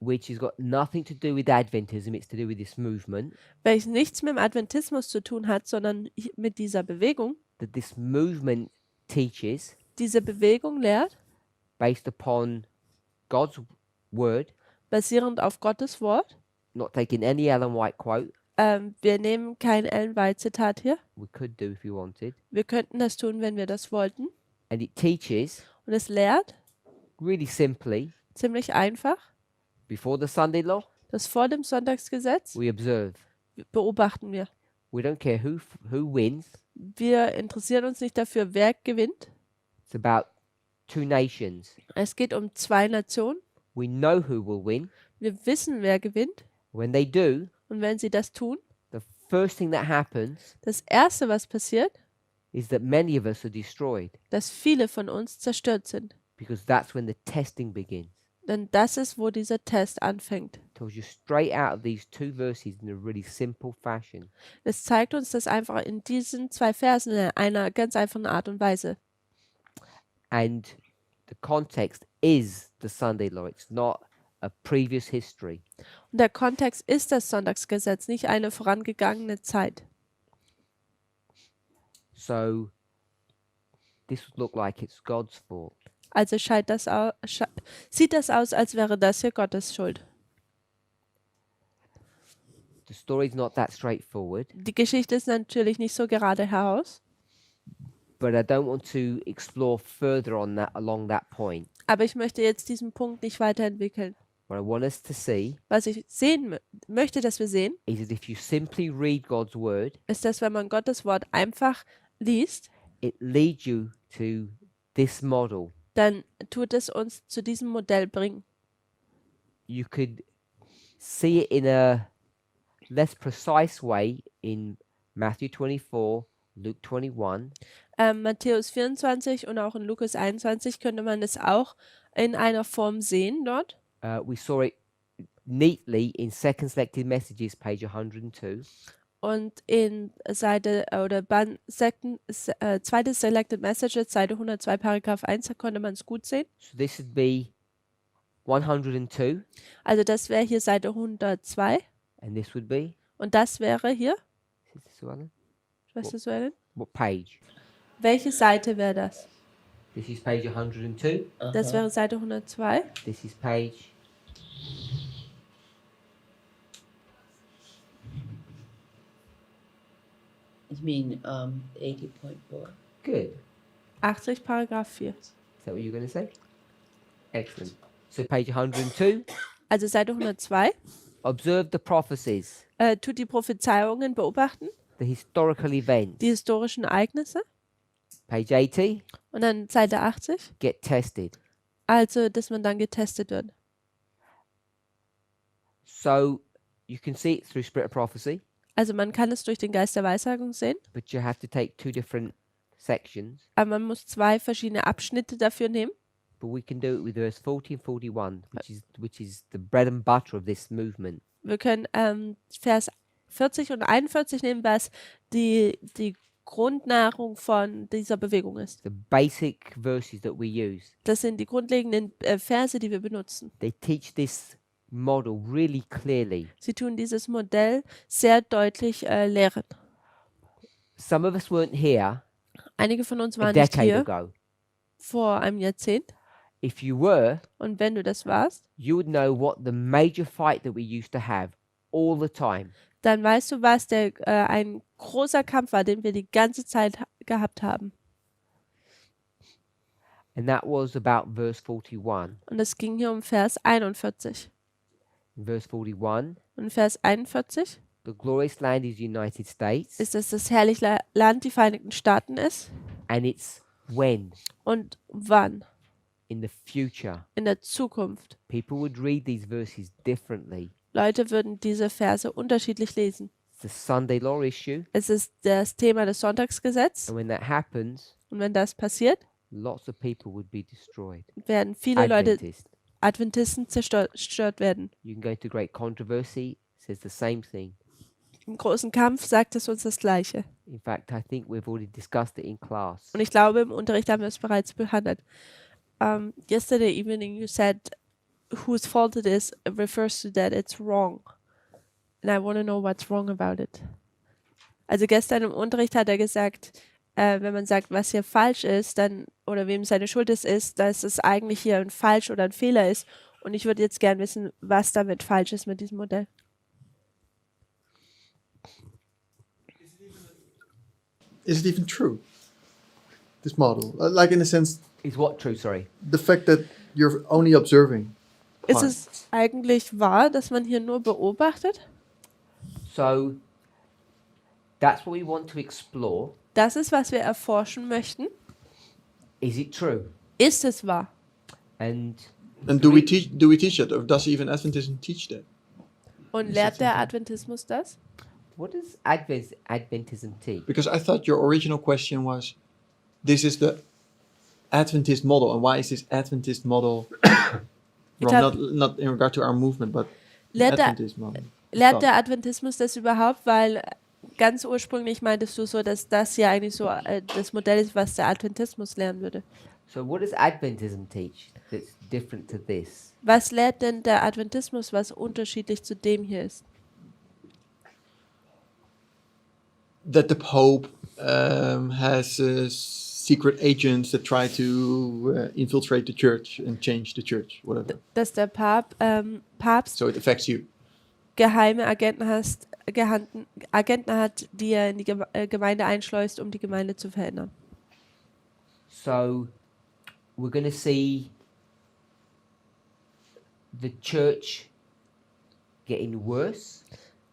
which has got nothing to do with Adventism, it's to do with this movement, welches nichts mit dem Adventismus zu tun hat, sondern mit dieser Bewegung. that this movement teaches Diese Bewegung lehrt, based upon God's word, basierend auf Gottes Wort. not taking any Ellen White quote. Wir nehmen kein Ellen White Zitat hier. We could do if we wanted. Wir könnten das tun, wenn wir das wollten. And it teaches Und es lehrt, really simply, ziemlich einfach, before the Sunday law, dass vor dem Sonntagsgesetz we observe. beobachten wir. We don't care who wins. Wir interessieren uns nicht dafür, wer gewinnt. It's about two nations. Es geht um 2 Nationen. We know who will win. Wir wissen, wer gewinnt. When they do, Und wenn sie das tun, the first thing that happens das Erste, was passiert, is that many of us are destroyed, dass viele von uns zerstört sind. because that's when the testing begins. Denn das ist, wo dieser Test anfängt. Tells you straight out of these two verses in a really simple fashion. Es zeigt uns das einfach in diesen 2 Versen in einer ganz einfachen Art und Weise. And the context is the Sunday law. It's not a previous history. Und der Kontext ist das Sonntagsgesetz, nicht eine vorangegangene Zeit. So this would look like it's God's fault. Also sieht das aus, als wäre das hier Gottes Schuld. The story's not that straightforward, Die Geschichte ist natürlich nicht so gerade heraus, but I don't want to explore further on that along that point. aber ich möchte jetzt diesen Punkt nicht weiterentwickeln. What I want us to see Was ich sehen möchte, dass wir sehen, is that if you simply read God's word, ist, dass wenn man Gottes Wort einfach liest, it leads you to this model. dann tut es uns zu diesem Modell bringen. You could see it in a less precise way in Matthew 24, Luke 21, Matthäus 24 und auch in Lukas 21 könnte man es auch in einer Form sehen dort. we saw it neatly in Second Selected Messages, page 102. Und in zweite Selected Messages, Seite 102, Paragraph 1, da konnte man es gut sehen. So this would be 102, Also das wäre hier Seite 102 and this would be, und das wäre hier, is this the one? weißt du so, Ellen? What page? Welche Seite wäre das? This is page 102. Das wäre Seite 102. This is page. You mean 80.4? Good. 80, Paragraph 4. Is that what you're going to say? Excellent. So page 102. Also Seite 102. Observe the prophecies, Tut die Prophezeiungen beobachten, the historical events. die historischen Ereignisse. Page 80. Und dann Seite 80. Get tested. Also, dass man dann getestet wird. So you can see it through Spirit of Prophecy, Also man kann es durch den Geist der Weissagung sehen, but you have to take two different sections. aber man muss 2 verschiedene Abschnitte dafür nehmen. But we can do it with verse 40 and 41, which is the bread and butter of this movement. Wir können Vers 40 und 41 nehmen, was die Grundnahrung von dieser Bewegung ist. The basic verses that we use. Das sind die grundlegenden Verse, die wir benutzen. They teach this model really clearly. Sie tun dieses Modell sehr deutlich lehren. Some of us weren't here Einige von uns a waren nicht decade hier ago. vor einem Jahrzehnt. If you were, Und wenn du das warst, you would know what the major fight that we used to have all the time. dann weißt du, was ein großer Kampf war, den wir die ganze Zeit gehabt haben. And that was about verse 41. Und es ging hier um Vers 41. In verse 41, Und Vers 41 the glorious land is the United States, ist, dass das herrliche Land die Vereinigten Staaten ist. and it's when, Und wann? in the future. In der Zukunft. People would read these verses differently. Leute würden diese Verse unterschiedlich lesen. It's the Sunday law issue, Es ist das Thema des Sonntagsgesetzes. and when that happens, Und wenn das passiert, lots of people would be destroyed. werden viele Leute, Adventists. Adventisten, zerstört werden. You can go to great controversy, it says the same thing. Im großen Kampf sagt es uns das Gleiche. In fact, I think we've already discussed it in class. Und ich glaube, im Unterricht haben wir es bereits behandelt. Yesterday evening you said whose fault it is refers to that it's wrong. And I want to know what's wrong about it. Also gestern im Unterricht hat er gesagt, wenn man sagt, was hier falsch ist, dann oder wem seine Schuld ist, dass es eigentlich hier ein Falsch oder ein Fehler ist. Und ich würde jetzt gern wissen, was damit falsch ist mit diesem Modell. Is it even true? This model, like in a sense, Is what true? Sorry. the fact that you're only observing. Ist part. es eigentlich wahr, dass man hier nur beobachtet? So that's what we want to explore. Das ist, was wir erforschen möchten. Is it true? Ist es wahr? And And do we teach that, or does even Adventism teach that? Und lehrt der Adventismus das? what does Adventism teach? Because I thought your original question was, this is the Adventist model, and why is this Adventist model wrong? have- Not in regard to our movement, but Lehrt der, Adventist model. lehrt der Adventismus das überhaupt? Weil ganz ursprünglich meintest du so, dass das hier eigentlich so das Modell ist, was der Adventismus lernen würde. So what does Adventism teach that's different to this? Was lehrt denn der Adventismus, was unterschiedlich zu dem hier ist? That the Pope has secret agents that try to infiltrate the church and change the church, whatever. Dass der Papst So it affects you. geheime Agenten hat, die er in die Gemeinde einschleust, um die Gemeinde zu verändern. So we're going to see the church getting worse,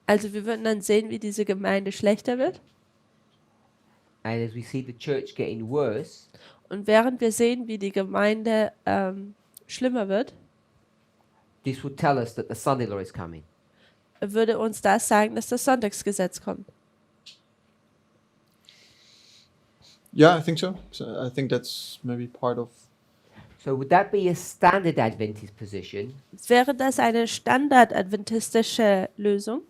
Also wir würden dann sehen, wie diese Gemeinde schlechter wird. and as we see the church getting worse, Und während wir sehen, wie die Gemeinde schlimmer wird, this will tell us that the Sunday law is coming. würde uns das sagen, dass das Sonntagsgesetz kommt. Yeah, I think so. So I think that's maybe part of. So would that be a standard Adventist position, Wäre das eine standard-adventistische Lösung?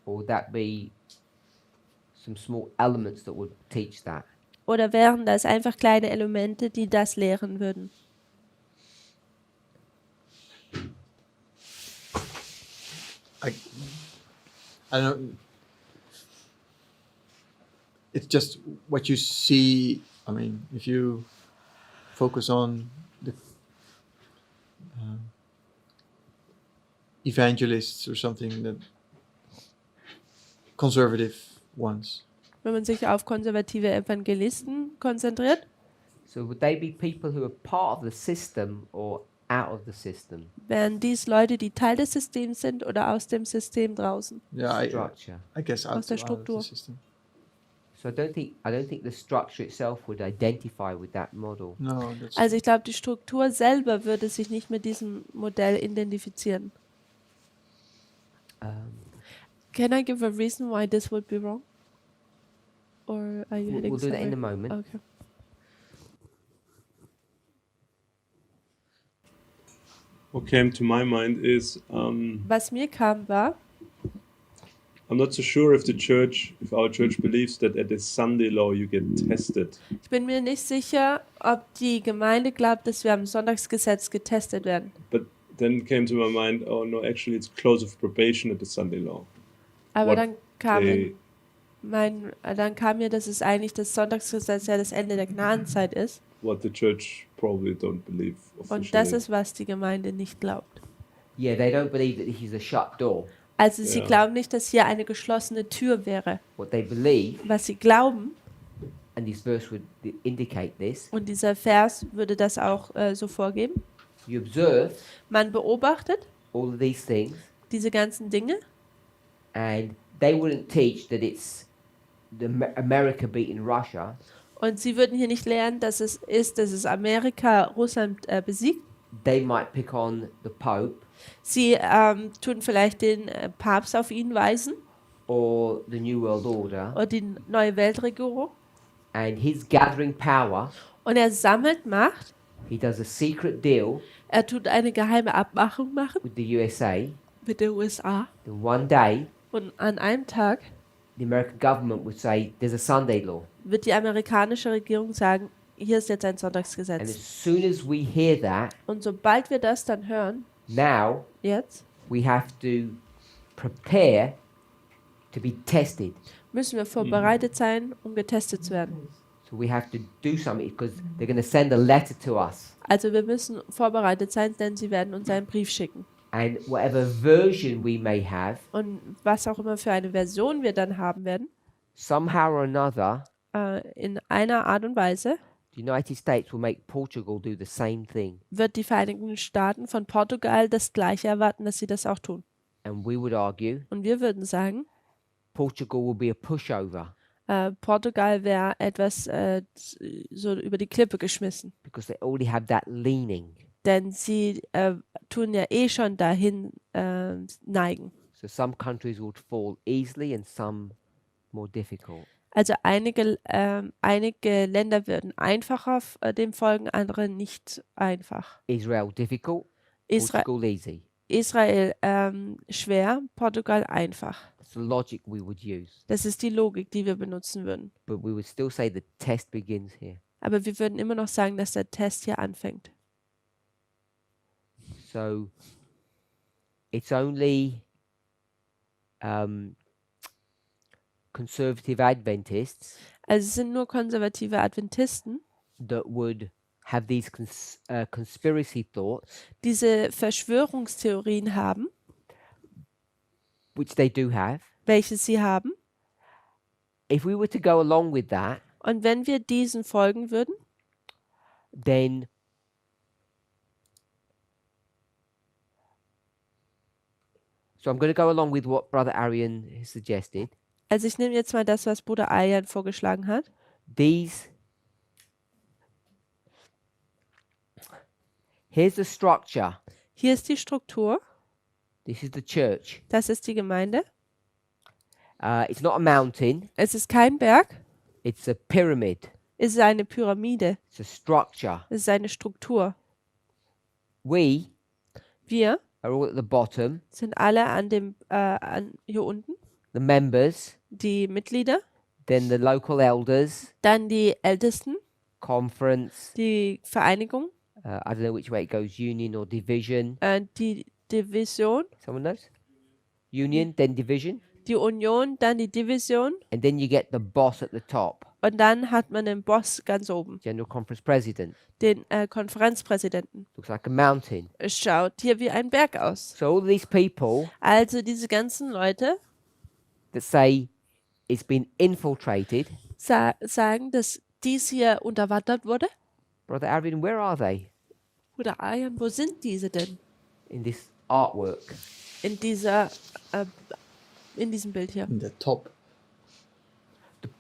or would that be some small elements that would teach that? Oder wären das einfach kleine Elemente, die das lehren würden? I don't know. It's just what you see. I mean, if you focus on the evangelists or something, that conservative ones. Wenn man sich auf konservative Evangelisten konzentriert, So would they be people who are part of the system or out of the system wären dies Leute, die Teil des Systems sind oder aus dem System draußen. Yeah, structure? I guess out, Aus der out of Struktur. the system. So I don't think the structure itself would identify with that model. No, that's Also ich glaube, die Struktur selber würde sich nicht mit diesem Modell identifizieren. Um, Can I give a reason why this would be wrong? Or are you heading we'll do that in a somewhere? moment. Okay. What came to my mind is Was mir kam war, I'm not so sure if our church believes that at the Sunday law you get tested. ich bin mir nicht sicher, ob die Gemeinde glaubt, dass wir am Sonntagsgesetz getestet werden. But then came to my mind, oh no, actually it's close of probation at the Sunday law. Aber What dann kam, They, dann kam mir, dass es eigentlich das Sonntagsgesetz ja das Ende der Gnadenzeit ist. what the church probably don't believe officially. Und das ist, was die Gemeinde nicht glaubt. Yeah, they don't believe that this is a shut door. Also sie Ja. glauben nicht, dass hier eine geschlossene Tür wäre. What they believe, Was sie glauben, and this verse would indicate this, und dieser Vers würde das auch so vorgeben, you observe man beobachtet all of these things, diese ganzen Dinge and they wouldn't teach that it's America beating Russia. und sie würden hier nicht lernen, dass es Amerika Russland besiegt. They might pick on the Pope Sie tun vielleicht den Papst auf ihn weisen or the New World Order oder die neue Weltregierung. and his gathering power. Und er sammelt Macht, He does a secret deal er tut eine geheime Abmachung machen with the USA. mit den USA. Then one day, Und an einem Tag the American government would say, there's a Sunday law. wird die amerikanische Regierung sagen, hier ist jetzt ein And Sonntagsgesetz. as soon as we hear that, Und sobald wir das dann hören, now jetzt, we have to prepare to be tested. müssen wir vorbereitet sein, um getestet zu werden. So we have to do something because they're going to send a letter to us. Also wir müssen vorbereitet sein, denn sie werden uns einen Brief schicken. And whatever version we may have, Und was auch immer für eine Version wir dann haben werden, somehow or another, in einer Art und Weise, the United States will make Portugal do the same thing. wird die Vereinigten Staaten von Portugal das Gleiche erwarten, dass sie das auch tun. And we would argue Und wir würden sagen, Portugal will be a pushover Portugal wäre etwas so über die Klippe geschmissen. because they already have that leaning. Denn sie tun ja eh schon dahin neigen. So some countries would fall easily and some more difficult. Also einige Länder würden einfacher dem folgen, andere nicht einfach. Israel difficult, Portugal easy. Israel schwer, Portugal einfach. That's the logic we would use. Das ist die Logik, die wir benutzen würden. But we would still say the test begins here. Aber wir würden immer noch sagen, dass der Test hier anfängt. So it's only conservative Adventists Also es sind nur konservative Adventisten, that would have these conspiracy thoughts, diese Verschwörungstheorien haben, which they do have. welche sie haben. If we were to go along with that, Und wenn wir diesen folgen würden, then so I'm going to go along with what Brother Arian has suggested. also ich nehme jetzt mal das, was Bruder Ayan vorgeschlagen hat. Here's the structure. Hier ist die Struktur, This is the church. das ist die Gemeinde. It's not a mountain. Es ist kein Berg, It's a pyramid. es ist eine Pyramide, It's a structure. es ist eine Struktur. We Wir are all at the bottom. sind alle hier unten, The members, die Mitglieder, then the local elders, dann die Ältesten, conference. die Vereinigung, I don't know which way it goes, union or division. die Division, Someone knows? Union, then division. die Union, dann die Division And then you get the boss at the top, und dann hat man den Boss ganz oben, General Conference President. den Konferenzpräsidenten. Looks like a mountain. Es schaut hier wie ein Berg aus. So all these people Also diese ganzen Leute that say it's been infiltrated, sagen, dass dies hier unterwandert wurde. Brother Arvin, where are they Bruder Ayan, wo sind diese denn in this artwork? in diesem Bild hier? In the top.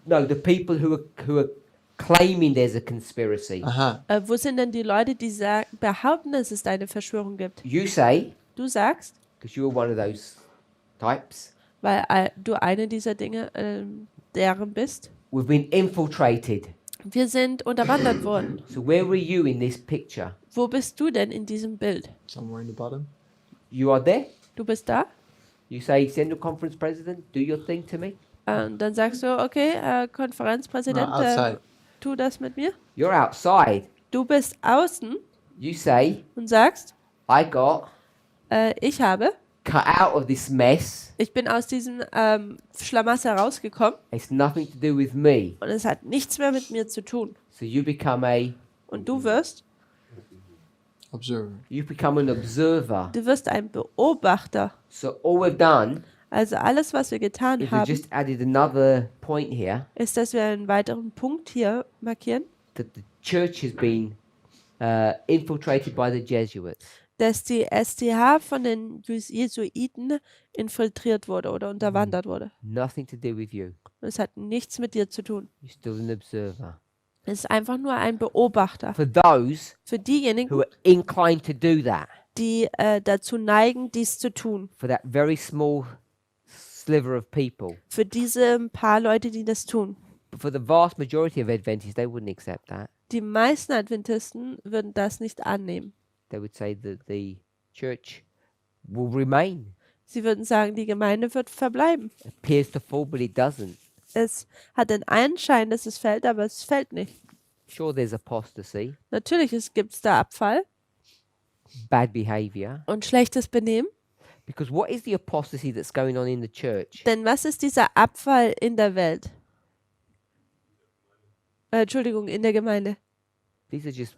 No, the people who are claiming there's a conspiracy. Aha. Wo sind denn die Leute, die behaupten, dass es eine Verschwörung gibt? You say, Du sagst, because you're one of those types, weil du eine dieser Dinge deren bist. we've been infiltrated. Wir sind unterwandert worden. So where were you in this picture? Wo bist du denn in diesem Bild? Somewhere in the bottom. You are there? Du bist da? You say, General Conference President, do your thing to me? Dann sagst du, okay, Konferenzpräsident, No, outside. tu das mit mir. You're outside. Du bist außen You say, und sagst, I got ich habe, cut out of this mess. ich bin aus diesem Schlamassel rausgekommen It's nothing to do with me. und es hat nichts mehr mit mir zu tun. So you become an observer. Du wirst ein Beobachter. So all we've done Also alles, was wir getan is we've haben, just added another point here ist, dass wir einen weiteren Punkt hier markieren, that the church has been infiltrated by the Jesuits. dass die STH von den Jesuiten infiltriert wurde oder unterwandert wurde. Nothing to do with you. Und es hat nichts mit dir zu tun. You're still an observer. Es ist einfach nur ein Beobachter. For those Für diejenigen, who are inclined to do that, die dazu neigen, dies zu tun. for that very small sliver of people. Für diese paar Leute, die das tun. But for the vast majority of Adventists, they wouldn't accept that. Die meisten Adventisten würden das nicht annehmen. They would say that the church will remain. Sie würden sagen, die Gemeinde wird verbleiben. It appears to fall, but it doesn't. Es hat den Anschein, dass es fällt, aber es fällt nicht. Sure, there's apostasy, Natürlich gibt es da Abfall bad behavior, und schlechtes Benehmen, Because what is the apostasy that's going on in the church? Denn was ist dieser Abfall in der Welt? Entschuldigung, in der Gemeinde. These are just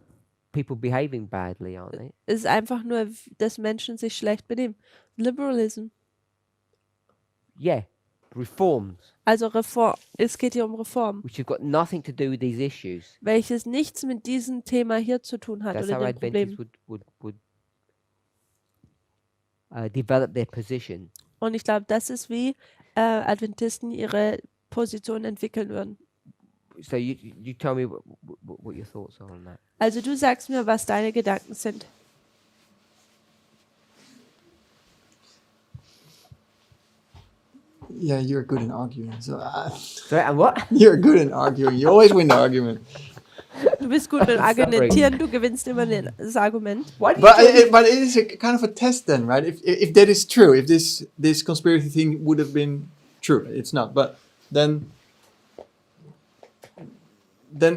people behaving badly, aren't they? Es ist einfach nur, dass Menschen sich schlecht benehmen. Liberalism. Yeah, reforms, Also Reform. Es geht hier um Reform, which have got nothing to do with these issues. welches nichts mit diesem Thema hier zu tun hat That's oder how dem Problem. Adventists would develop their position. Und ich glaube, das ist wie Adventisten ihre Position entwickeln würden. So you tell me what your thoughts are on that. Also du sagst mir, was deine Gedanken sind. Yeah, you're good in arguing. So Sorry, and what? you're good in arguing. You always win the argument. Du bist gut mit Argumentieren, du gewinnst immer das Argument. Why do you But join these- but it is a kind of a test then, right? If that is true, if this conspiracy thing would have been true, it's not. But then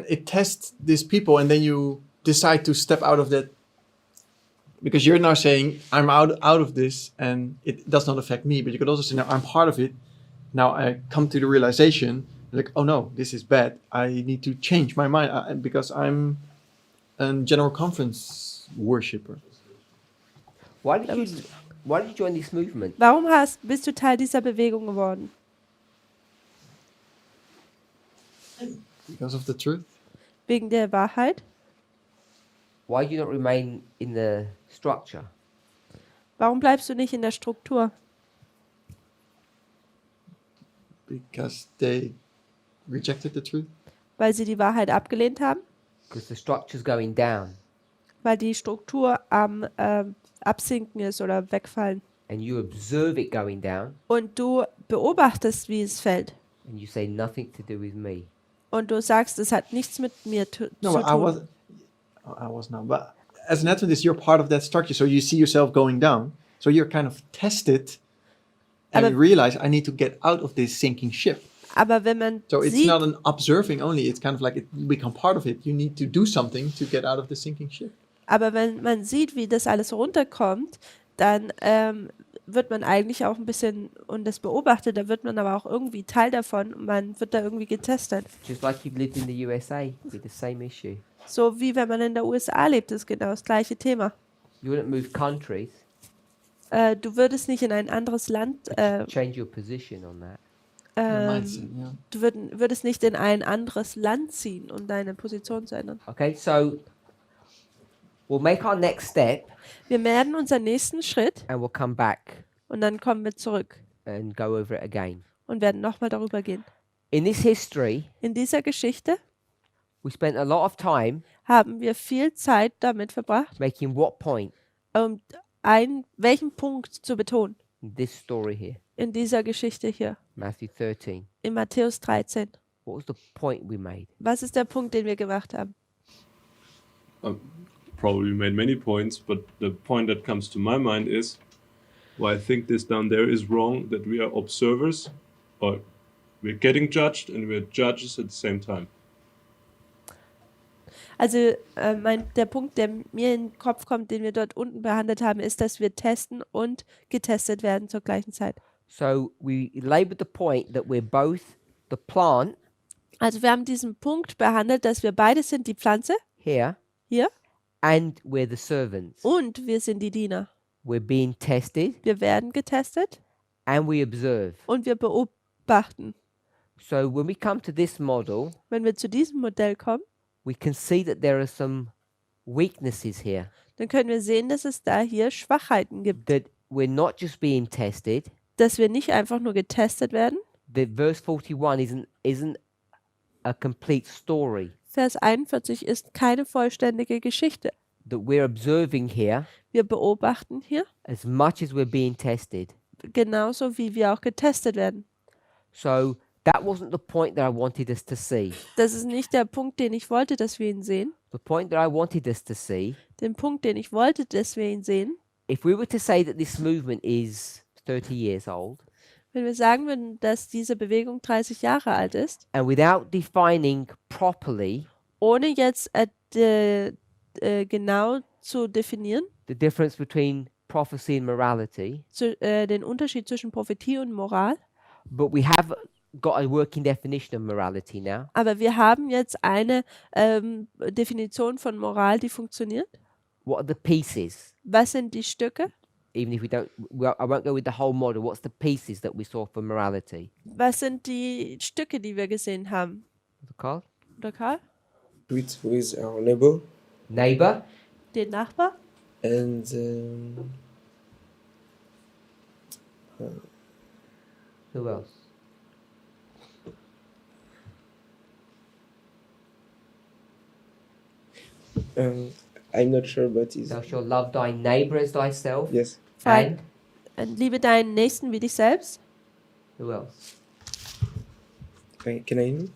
it tests these people, and then you decide to step out of that because you're now saying I'm out of this, and it does not affect me. But you could also say, no, I'm part of it. Now I come to the realization, like, oh no, this is bad. I need to change my mind because I'm a general conference worshipper. why did you join this movement? Warum bist du Teil dieser Bewegung geworden? Because of the truth. Wegen der Wahrheit? Why do you not remain in the structure? Warum bleibst du nicht in der Struktur? Because they rejected the truth. Weil sie die Wahrheit abgelehnt haben? Because the structure's going down, Weil die Struktur am Absinken ist oder wegfallen. and you observe it going down, Und du beobachtest, wie es fällt. and you say nothing to do with me. Und du sagst, es hat nichts mit mir zu No, tun. I was not. But as an Adventist, you're part of that structure, so you see yourself going down. So you're kind of tested, and Aber- realize I need to get out of this sinking ship. Aber wenn man So it's sieht, not an observing only. It's kind of like you become part of it. You need to do something to get out of the sinking ship. aber wenn man sieht, wie das alles runterkommt, dann wird man eigentlich auch ein bisschen, und das beobachtet, da wird man aber auch irgendwie Teil davon und man wird da irgendwie getestet. Just like you've lived in the USA with the same issue. So wie wenn man in der USA lebt, ist genau das gleiche Thema. You wouldn't move countries, Du würdest nicht in ein anderes Land, change your position on that. Mindset, yeah. du würdest nicht in ein anderes Land ziehen, um deine Position zu ändern. Okay, so we'll make our next step, Wir werden unseren nächsten Schritt and we'll come back und dann kommen wir zurück and go over it again. und werden nochmal darüber gehen. In this history, In dieser Geschichte we spent a lot of time haben wir viel Zeit damit verbracht, making what point um welchen Punkt zu betonen. in this story here, In dieser Geschichte hier, Matthew 13. in Matthäus 13. What was the point we made? Was ist der Punkt, den wir gemacht haben? Probably made many points, but the point that comes to my mind is why I think this down there is wrong, that we are observers, or we're getting judged and we're judges at the same time. Also der Punkt, der mir in den Kopf kommt, den wir dort unten behandelt haben, ist, dass wir testen und getestet werden zur gleichen Zeit. So we labored the point that we're both the plant Also wir haben diesen Punkt behandelt, dass wir beide sind die Pflanze here hier and we're the servants. und wir sind die Diener. We're being tested Wir werden getestet and we observe. und wir beobachten. So when we come to this model, Wenn wir zu diesem Modell kommen, we can see that there are some weaknesses here, dann können wir sehen, dass es da hier Schwachheiten gibt. that we're not just being tested. Dass wir nicht einfach nur getestet werden. The verse 41 isn't a complete story. Vers 41 ist keine vollständige Geschichte. That we're observing here Wir beobachten hier, as much as we're being tested. genauso wie wir auch getestet werden. So that wasn't the point that I wanted us to see. Das ist nicht der Punkt, den ich wollte, dass wir ihn sehen. The point that I wanted us to see, Den Punkt, den ich wollte, dass wir ihn sehen. if we were to say that this movement is 30 years old, Wenn wir sagen würden, dass diese Bewegung 30 Jahre alt ist, and without defining properly ohne jetzt genau zu definieren, the difference between prophecy and morality, den Unterschied zwischen Prophetie und Moral. but we have got a working definition of morality now. Aber wir haben jetzt eine Definition von Moral, die funktioniert. What are the pieces? Was sind die Stücke? Even if we don't, I won't go with the whole model. What's the pieces that we saw for morality? Was sind die Stücke, die wir gesehen haben? Carl? Oder Karl? Treat with our neighbor Neighbor, Den Nachbar? and who else? I'm not sure, but it's Thou shalt love thy neighbor as thyself. yes. And Liebe deinen Nächsten wie dich selbst. who else? Can I know?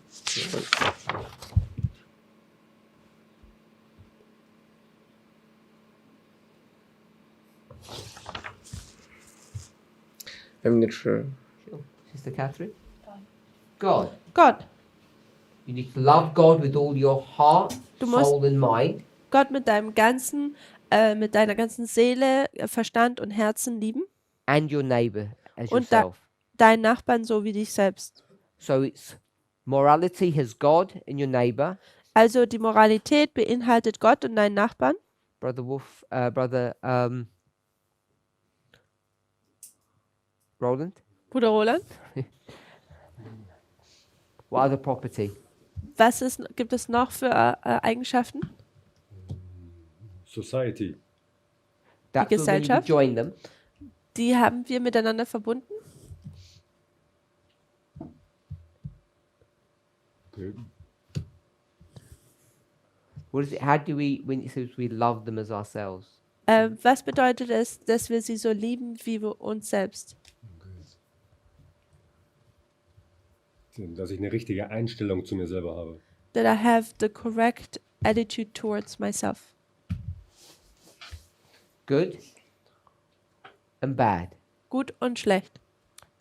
I'm not sure. Sure. Sister Catherine? God. Gott. You need to love God with all your heart, Du musst- soul and mind. Gott mit deinem ganzen, mit deiner ganzen Seele, Verstand und Herzen lieben. And your neighbor as Und yourself. Deinen Nachbarn so wie dich selbst. So it's morality has God and your neighbor. Also die Moralität beinhaltet Gott und deinen Nachbarn. Brother Wolf, Roland. Bruder Roland. What other property? Gibt es noch für Eigenschaften? Society. That's when you Gesellschaft. join them. Die haben wir miteinander verbunden. Okay. What is it? How do we, when it says we love them as ourselves? Was bedeutet es, dass wir sie so lieben wie wir uns selbst? Dass ich eine richtige Einstellung zu mir selber habe. That I have the correct attitude towards myself. Good and bad. Gut und schlecht.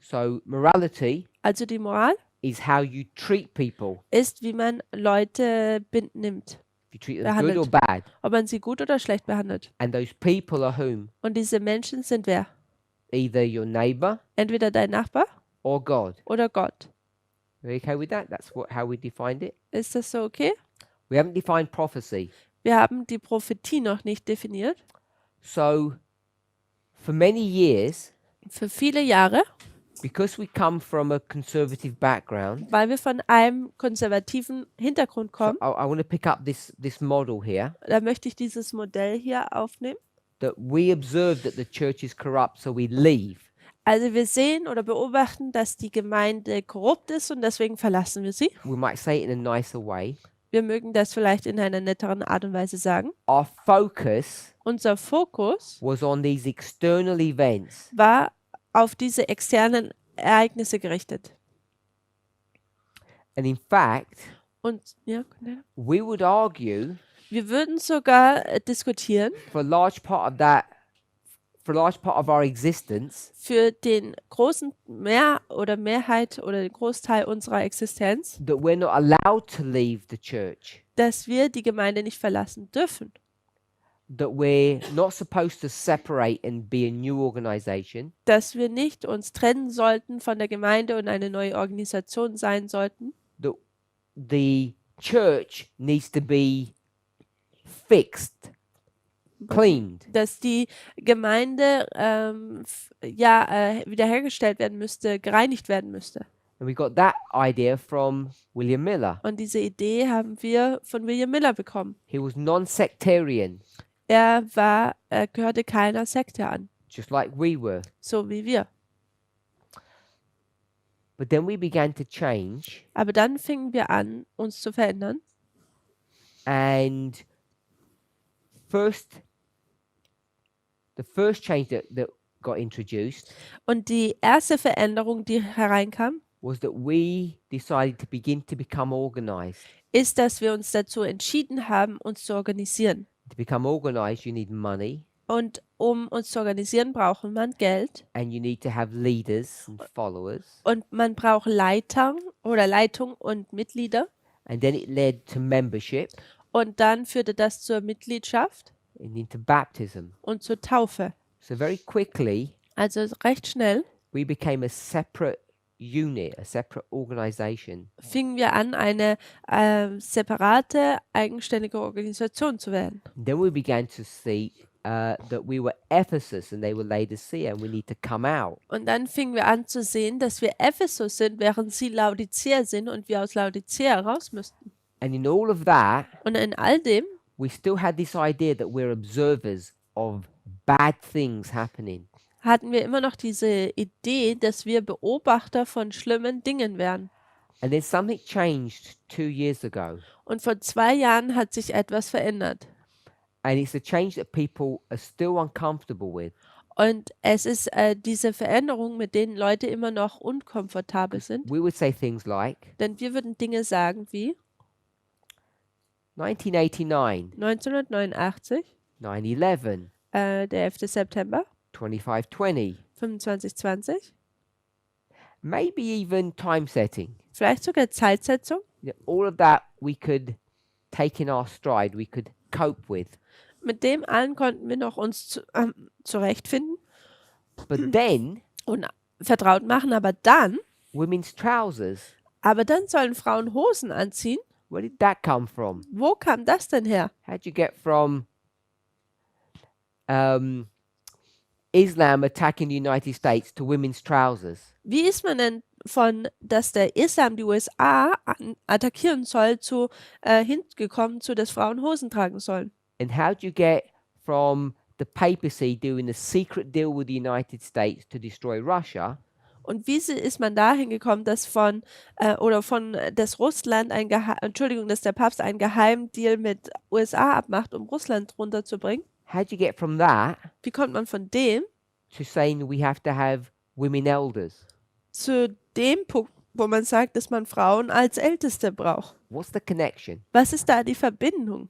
So morality Also die Moral is how you treat people. ist, wie man Leute nimmt. If you treat them good or Behandelt. bad. Ob man sie gut oder schlecht behandelt. And those people are whom? Und diese Menschen sind wer? Either your neighbor Entweder dein Nachbar or God. oder Gott. Are you okay with that? That's how we defined it. Ist das so okay? We haven't defined prophecy. Wir haben die Prophetie noch nicht definiert. So for many years, Für viele Jahre, because we come from a conservative background, weil wir von einem konservativen Hintergrund so kommen, I want to pick up this model here, da möchte ich dieses Modell hier aufnehmen. that we observe that the church is corrupt, so we leave. Also wir sehen oder beobachten, dass die Gemeinde korrupt ist und deswegen verlassen wir sie. We might say it in a nicer way. Wir mögen das vielleicht in einer netteren Art und Weise sagen. Our focus Unser Fokus was on these external events, war auf diese externen Ereignisse gerichtet. and in fact, Und ja, we would argue wir würden sogar diskutieren, for a large part of our existence, für den großen Mehrheit oder den Großteil unserer Existenz, that we're not allowed to leave the church, dass wir die Gemeinde nicht verlassen dürfen. that we're not supposed to separate and be a new organization, Dass wir nicht uns trennen sollten von der Gemeinde und eine neue Organisation sein sollten. that the church needs to be fixed, cleaned, Dass die Gemeinde wiederhergestellt werden müsste, gereinigt werden müsste. and we got that idea from William Miller. Und diese Idee haben wir von William Miller bekommen. He was non-sectarian, Er gehörte keiner Sekte an, just like we were. so wie wir. But then we began to change, Aber dann fingen wir an, uns zu verändern. and the first change that got introduced Und die erste Veränderung, die hereinkam, was that we decided to begin to become organized. ist, dass wir uns dazu entschieden haben, uns zu organisieren. To become organized, you need money, Und um uns zu organisieren, braucht man Geld and you need to have leaders and followers. und man braucht Leitung und Mitglieder. And then it led to membership Und dann führte das zur Mitgliedschaft and into baptism. und zur Taufe. So very quickly, Also recht schnell we became a separate unit, a separate organization. fingen wir an, eine separate, eigenständige Organisation zu werden. Then we began to see that we were Ephesus and they were Laodicea, and we need to come out. Und dann fingen wir an zu sehen, dass wir Ephesus sind, während sie Laodicea sind und wir aus Laodicea raus müssten. And in all of that, Und in all dem we still had this idea that we're observers of bad things happening. hatten wir immer noch diese Idee, dass wir Beobachter von schlimmen Dingen wären. And then something changed 2 years ago. Und vor 2 Jahren hat sich etwas verändert. And it's a change that people are still uncomfortable with. Und es ist diese Veränderung, mit denen Leute immer noch unkomfortabel sind. We would say things like Denn wir würden Dinge sagen wie 1989, 1989, 9/11, der 11. September, 2520, 2520, maybe even time setting. vielleicht sogar Zeitsetzung. All of that we could take in our stride, we could cope with. Mit dem allen konnten wir noch uns zurechtfinden But then, und vertraut machen. Aber dann women's trousers, dann sollen Frauen Hosen anziehen. where did that come from? Wo kam das denn her? How'd you get from Islam attacking the United States to women's trousers? Wie ist man denn von, dass der Islam die USA attackieren soll, zu hingekommen, zu dass Frauen Hosen tragen sollen? And how'd you get from the papacy doing a secret deal with the United States to destroy Russia Und wie ist man dahin gekommen, dass dass Russland dass der Papst einen Geheimdeal mit USA abmacht, um Russland runterzubringen? how'd you get from that Wie kommt man von dem to saying we have to have women elders? zu dem Punkt, wo man sagt, dass man Frauen als Älteste braucht? What's the connection? Was ist da die Verbindung?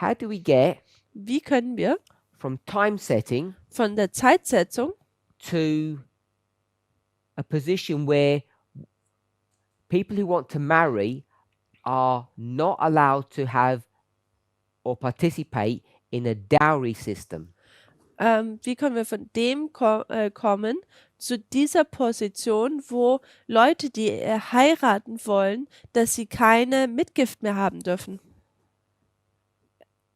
How do we get Wie können wir from time setting von der Zeitsetzung to a position where people who want to marry are not allowed to have or participate in a dowry system? wie können wir von dem kommen zu dieser Position, wo Leute, die heiraten wollen, dass sie keine Mitgift mehr haben dürfen?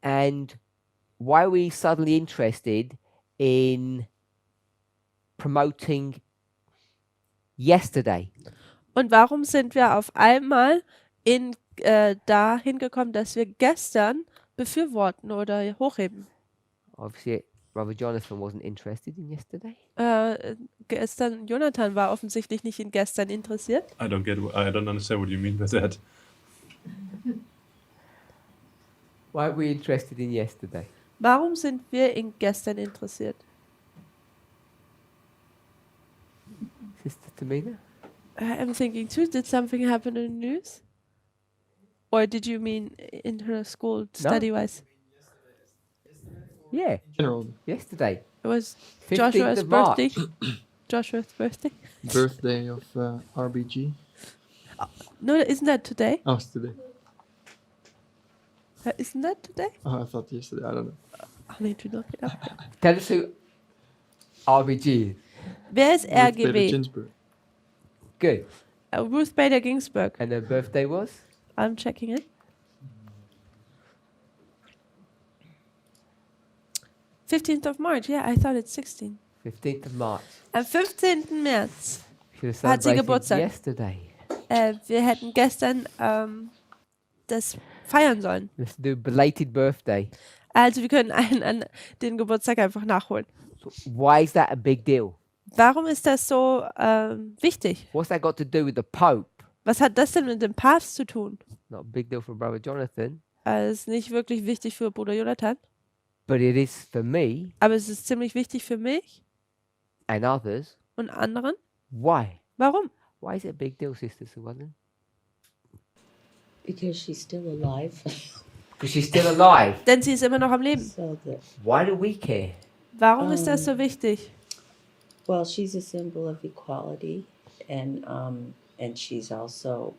And why are we suddenly interested in promoting yesterday? Und warum sind wir auf einmal dahin gekommen, dass wir gestern befürworten oder hochheben? Obviously, Brother Jonathan wasn't interested in yesterday. Gestern, Jonathan war offensichtlich nicht in gestern interessiert. I don't understand what you mean by that. Why are we interested in yesterday? Warum sind wir in gestern interessiert? Sister Tamina? I'm thinking too, did something happen in the news? Or did you mean in her school, study-wise? Yeah, General yesterday. It was 15th Joshua's of March. birthday. Joshua's birthday? birthday of RBG. No, isn't that today? Oh, it's today. Isn't that today? Oh, I thought yesterday. I don't know. I need to look it up. Tell us who RBG is. Wer ist Ruth Bader RGB? Ginsburg. Good. Ruth Bader Ginsburg. And her birthday was? I'm checking it. 15th of March. Yeah, I thought it's 16. 15th of March. Am 15. März. Should have Hat sie celebrated Geburtstag. yesterday. Wir hätten gestern das feiern sollen. Let's do belated birthday. Also wir können an den Geburtstag einfach nachholen. So why is that a big deal? Warum ist das so wichtig? What's that got to do with the Pope? Was hat das denn mit dem Papst zu tun? Not a big deal for Brother Jonathan, Ist nicht wirklich wichtig für Bruder Jonathan, but it is for me aber es ist ziemlich wichtig für mich and others. und anderen. Why? Warum? Why is it a big deal, Sister Suwallen? Because she's still alive. Because she's still alive. Denn sie ist immer noch am Leben. So that, Why do we care? Warum ist das so wichtig? well, she's a symbol of equality, and she's also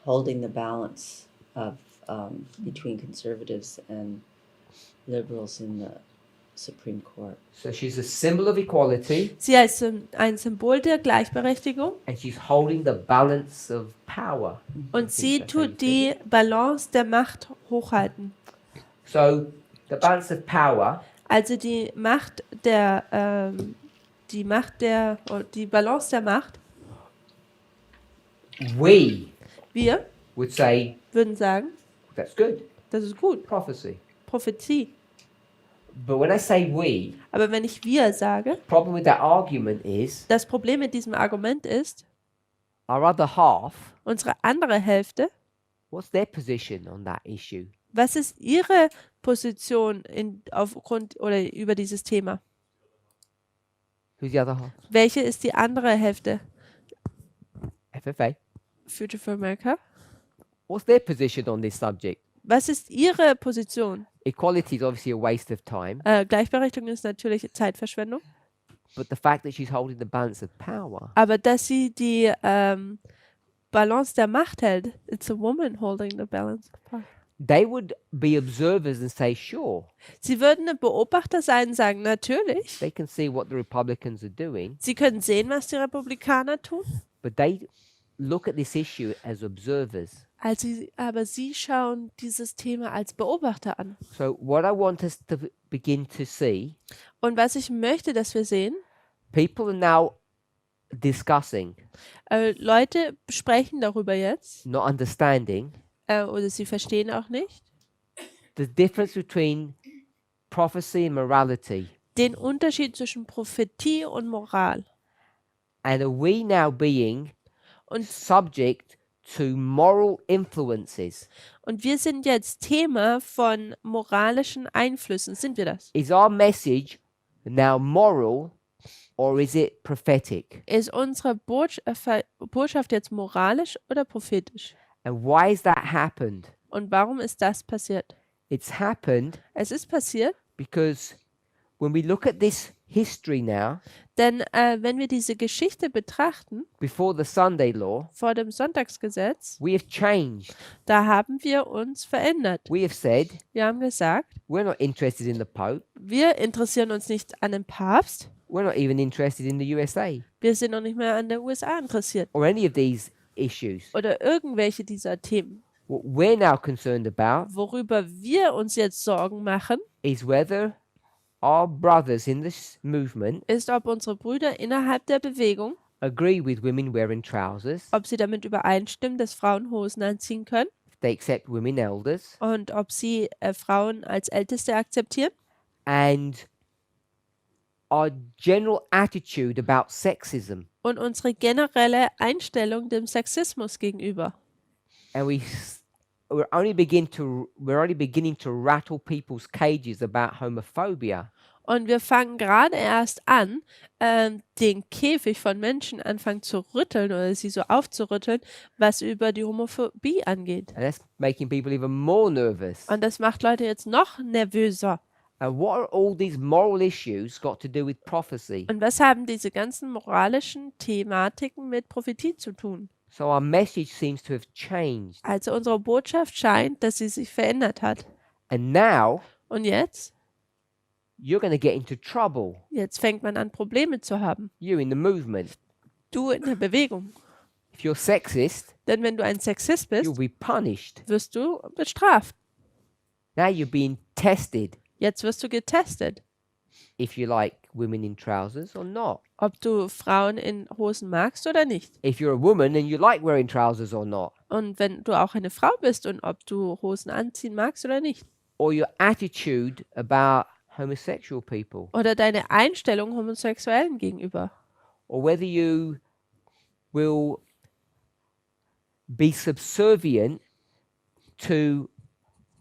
holding the balance of between conservatives and liberals in the Supreme Court. So she's a symbol of equality, Sie ist ein Symbol der Gleichberechtigung and she's holding the balance of power. und sie tut die Balance der Macht hochhalten. So the balance of power Also die Balance der Macht. we Wir would say würden sagen, that's good, das ist gut, prophecy. Prophezie. But when I say we, Aber wenn ich wir sage, problem with that argument is das Problem mit diesem Argument ist, our other half, unsere andere Hälfte, what's their position on that issue? was ist ihre Position aufgrund oder über dieses Thema? Who's the other half? Welche ist die andere Hälfte? FFA. Future for America. What's their position on this subject? Was ist ihre Position? Equality is obviously a waste of time, Gleichberechtigung ist natürlich Zeitverschwendung, but the fact that she's holding the balance of power, aber dass sie die Balance der Macht hält, it's a woman holding the balance of power. they would be observers and say, sure, Sie würden ein Beobachter sein und sagen, natürlich, they can see what the Republicans are doing, sie können sehen, was die Republikaner tun, but they look at this issue as observers. aber sie schauen dieses Thema als Beobachter an. So what I want us to begin to see, Und was ich möchte, dass wir sehen, people are now discussing, Leute sprechen darüber jetzt, not understanding, oder sie verstehen auch nicht, the difference between prophecy and morality. den Unterschied zwischen Prophetie und Moral. And are we now being Und, subject to moral influences? und wir sind jetzt Thema von moralischen Einflüssen. Sind wir das? Is our message now moral or is it prophetic? Ist unsere Botschaft jetzt moralisch oder prophetisch? And why has that happened? Und warum ist das passiert? It's happened Es ist passiert, because when we look at this history now, denn wenn wir diese Geschichte betrachten, before the Sunday law, vor dem Sonntagsgesetz, we have changed. da haben wir uns verändert. We have said Wir haben gesagt, we're not interested in the Pope. wir interessieren uns nicht an den Papst, We're not even interested in the USA wir sind noch nicht mehr an der USA interessiert or any of these issues. oder irgendwelche dieser Themen. What we're now concerned about Worüber wir uns jetzt Sorgen machen, is whether our brothers in this movement ist, ob unsere Brüder innerhalb der Bewegung, agree with women wearing trousers, ob sie damit übereinstimmen, dass Frauen Hosen anziehen können if they accept women elders, und ob sie Frauen als Älteste akzeptieren and our general attitude about sexism. und unsere generelle Einstellung dem Sexismus gegenüber. And we're only beginning to rattle people's cages about homophobia. Und wir fangen gerade erst an, den Käfig von Menschen anfangen zu rütteln oder sie so aufzurütteln, was über die Homophobie angeht. And that's making people even more nervous. Und das macht Leute jetzt noch nervöser. And what are all these moral issues got to do with prophecy? Und was haben diese ganzen moralischen Thematiken mit Prophetie zu tun? So our message seems to have changed. Also unsere Botschaft scheint, dass sie sich verändert hat. And now Und jetzt? you're going to get into trouble. Jetzt fängt man an, Probleme zu haben. You in the movement. Du in der Bewegung. If you're sexist, Denn wenn du ein Sexist bist, you'll be punished. wirst du bestraft. Now you're being tested Jetzt wirst du getestet, if you like women in trousers or not. ob du Frauen in Hosen magst oder nicht. If you're a woman and you like wearing trousers or not. Und wenn du auch eine Frau bist und ob du Hosen anziehen magst oder nicht. Or your attitude about homosexual people. Oder deine Einstellung Homosexuellen gegenüber. Or whether you will be subservient to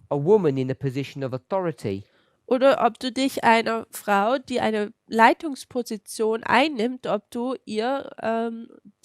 a woman in a position of authority. Oder ob du dich einer Frau, die eine Leitungsposition einnimmt, ob du ihr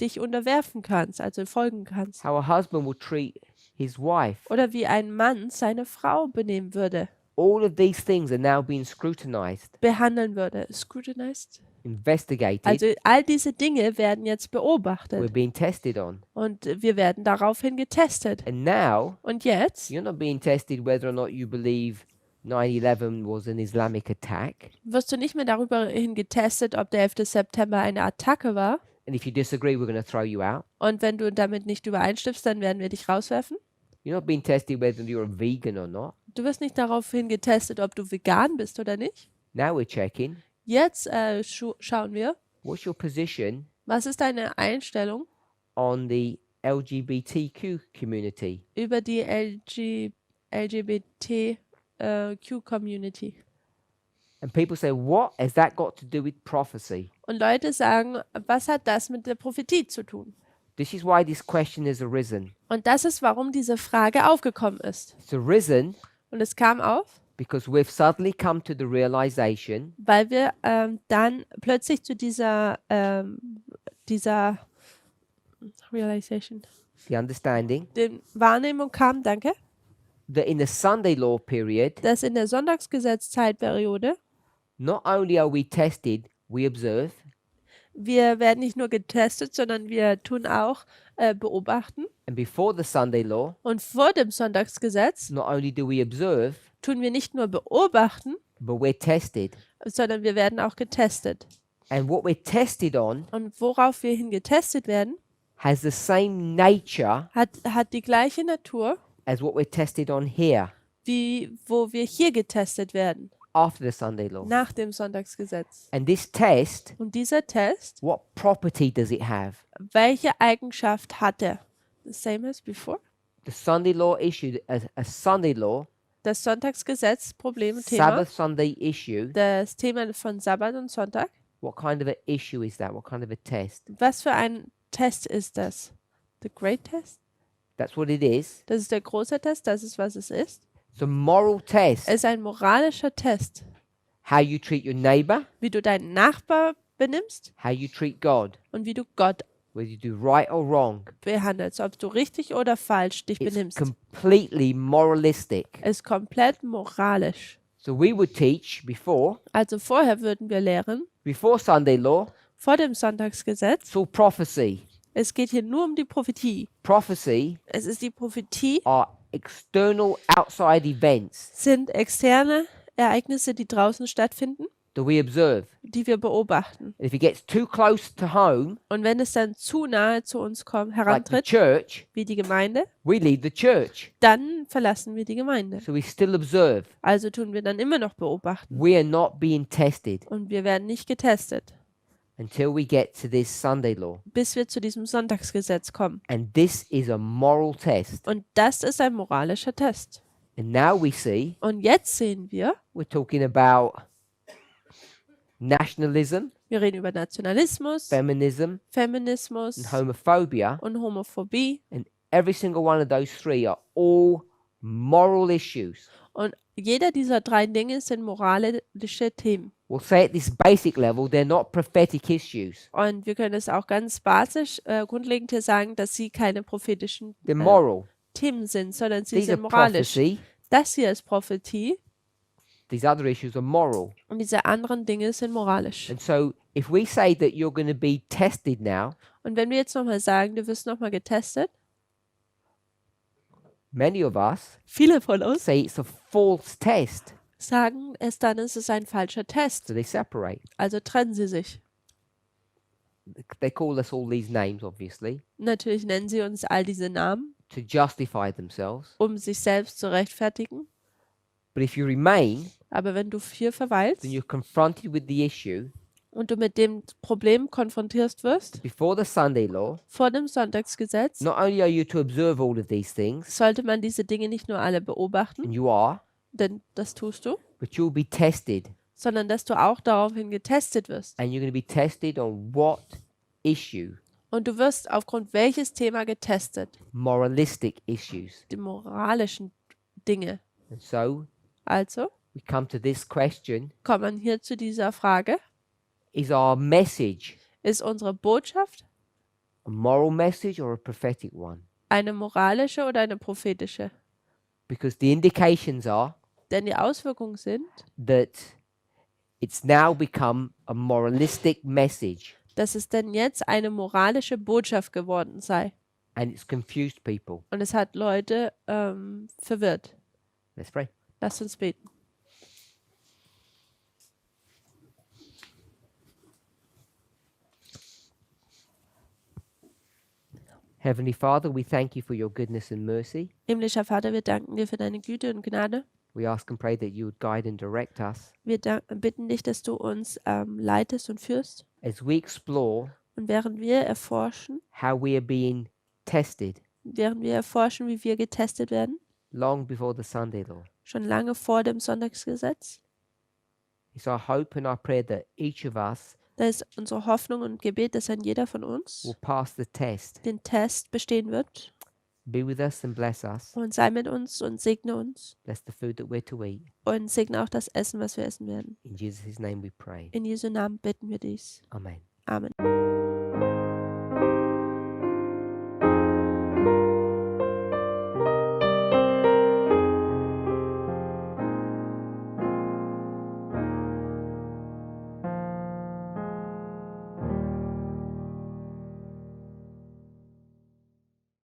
dich unterwerfen kannst, also folgen kannst. How a husband will treat his wife. Oder wie ein Mann seine Frau benehmen würde, All of these things are now being scrutinized, behandeln würde. Scrutinized? investigated. Also all diese Dinge werden jetzt We're beobachtet being tested on. und wir werden daraufhin getestet. And now Und jetzt you're not being tested whether or not you believe 9/11 was an Islamic attack. wirst du nicht mehr darüber hin getestet, ob der 11. September eine Attacke war. And if you disagree, we're going to throw you out. Und wenn du damit nicht übereinstimmst, dann werden wir dich rauswerfen. You're not being tested whether you're a vegan or not. Du wirst nicht darauf hin getestet, ob du vegan bist oder nicht. Now we're checking. Jetzt schauen wir, What's your position was ist deine Einstellung on the LGBTQ community? über die LGBTQ-Community. And people say, what has that got to do with prophecy? Und Leute sagen, was hat das mit der Prophetie zu tun? This is why this question has arisen. Und das ist, warum diese Frage aufgekommen ist. It's arisen Und es kam auf, because we've suddenly come to the realization weil wir dann plötzlich zu dieser Realization, the understanding den Wahrnehmung kam, danke, that in the Sunday law period, dass in der Sonntagsgesetzzeitperiode not only are we tested, we observe, wir werden nicht nur getestet, sondern wir tun auch beobachten. and before the Sunday law, Und vor dem Sonntagsgesetz not only do we observe, tun wir nicht nur beobachten, but we're tested. sondern wir werden auch getestet. And what we're tested on Und worauf wir hin getestet werden, has the same nature hat die gleiche Natur, as what we're tested on here wie wo wir hier getestet werden, after the Sunday law. nach dem Sonntagsgesetz. And this test, Und dieser Test, what property does it have? welche Eigenschaft hat er? The same as before? The Sunday law issue, a Sunday law, Das Sonntagsgesetz, Problem, Thema, Sabbath Sunday issue, das Thema von Sabbat und Sonntag. what kind of an issue is that? What kind of a test? Was für ein Test ist das? The Great Test? That's what it is. Das ist der große Test, das ist, was es ist. It's a moral test. Es ist ein moralischer Test, How you treat your neighbor, wie du deinen Nachbar benimmst how you treat God, und wie du Gott whether you do right or wrong. behandelst, ob du richtig oder falsch dich It's benimmst. completely moralistic. Es ist komplett moralisch. So we would teach Also vorher würden wir lehren, before Sunday law, vor dem Sonntagsgesetz, it's all prophecy. es geht hier nur um die Prophetie. Prophecy Es ist die Prophetie, are external outside events sind externe Ereignisse, die draußen stattfinden, that we observe. die wir beobachten. If it gets too close to home, Und wenn es dann zu nahe zu uns kommt, like the herantritt, church, wie die Gemeinde, we leave the church. dann verlassen wir die Gemeinde. So we still observe. Also tun wir dann immer noch beobachten. We are not being tested Und wir werden nicht getestet, until we get to this Sunday law. bis wir zu diesem Sonntagsgesetz kommen. And this is a moral test. Und das ist ein moralischer Test. And now we see Und jetzt sehen wir, we're talking about nationalism, wir reden über Nationalismus, feminism, Feminismus and homophobia. und Homophobie. And every single one of those three are all moral issues. Und jeder dieser drei Dinge sind moralische Themen. We'll say at this basic level, they're not prophetic issues. Und wir können es auch ganz basisch, grundlegend hier sagen, dass sie keine prophetischen They're moral. Themen sind, sondern sie These are sind moralisch. prophecy. Das hier ist Prophetie These other issues are moral. und diese anderen Dinge sind moralisch. And so if we say that you're going to be tested now, Und wenn wir jetzt nochmal sagen, du wirst nochmal getestet, many of us viele von uns say it's a false test. sagen es dann, ist es ein falscher Test. So they separate. Also trennen sie sich. They call us all these names, obviously, Natürlich nennen sie uns all diese Namen, to justify themselves. um sich selbst zu rechtfertigen. But if you remain, Aber wenn du hier verweilst then you're confronted with the issue und du mit dem Problem konfrontiert wirst, before the Sunday law. vor dem Sonntagsgesetz, Not only are you to observe all of these things, sollte man diese Dinge nicht nur alle beobachten, and you are, denn das tust du, but you'll be tested. sondern dass du auch daraufhin getestet wirst. And you're going to be tested on what issue? Und du wirst aufgrund welches Thema getestet? Moralistic issues. Die moralischen Dinge. And so Also we come to this question: kommt man hier zu dieser Frage, is our message ist unsere Botschaft a moral message or a prophetic one? eine moralische oder eine prophetische? Because the indications are Denn die Auswirkungen sind, that it's now become a moralistic message dass es denn jetzt eine moralische Botschaft geworden sei. and it's confused people. Und es hat Leute verwirrt. Let's pray. Lasst uns beten. Heavenly Father, we thank you for your goodness and mercy. Himmlischer Vater, wir danken dir für deine Güte und Gnade. We ask and pray that you would guide and direct us Wir bitten dich, dass du uns leitest und führst. as we explore Und während wir erforschen, how we are being tested wie wir getestet werden, long before the Sunday law. schon lange vor dem Sonntagsgesetz, It's our hope and our prayer that each of us da ist unsere Hoffnung und Gebet, dass ein jeder von uns will pass the test. den Test bestehen wird. Be with us and bless us. Und sei mit uns und segne uns Bless the food that we're to eat. und segne auch das Essen, was wir essen werden. In Jesus' name we pray. In Jesu Namen bitten wir dies. Amen. Amen.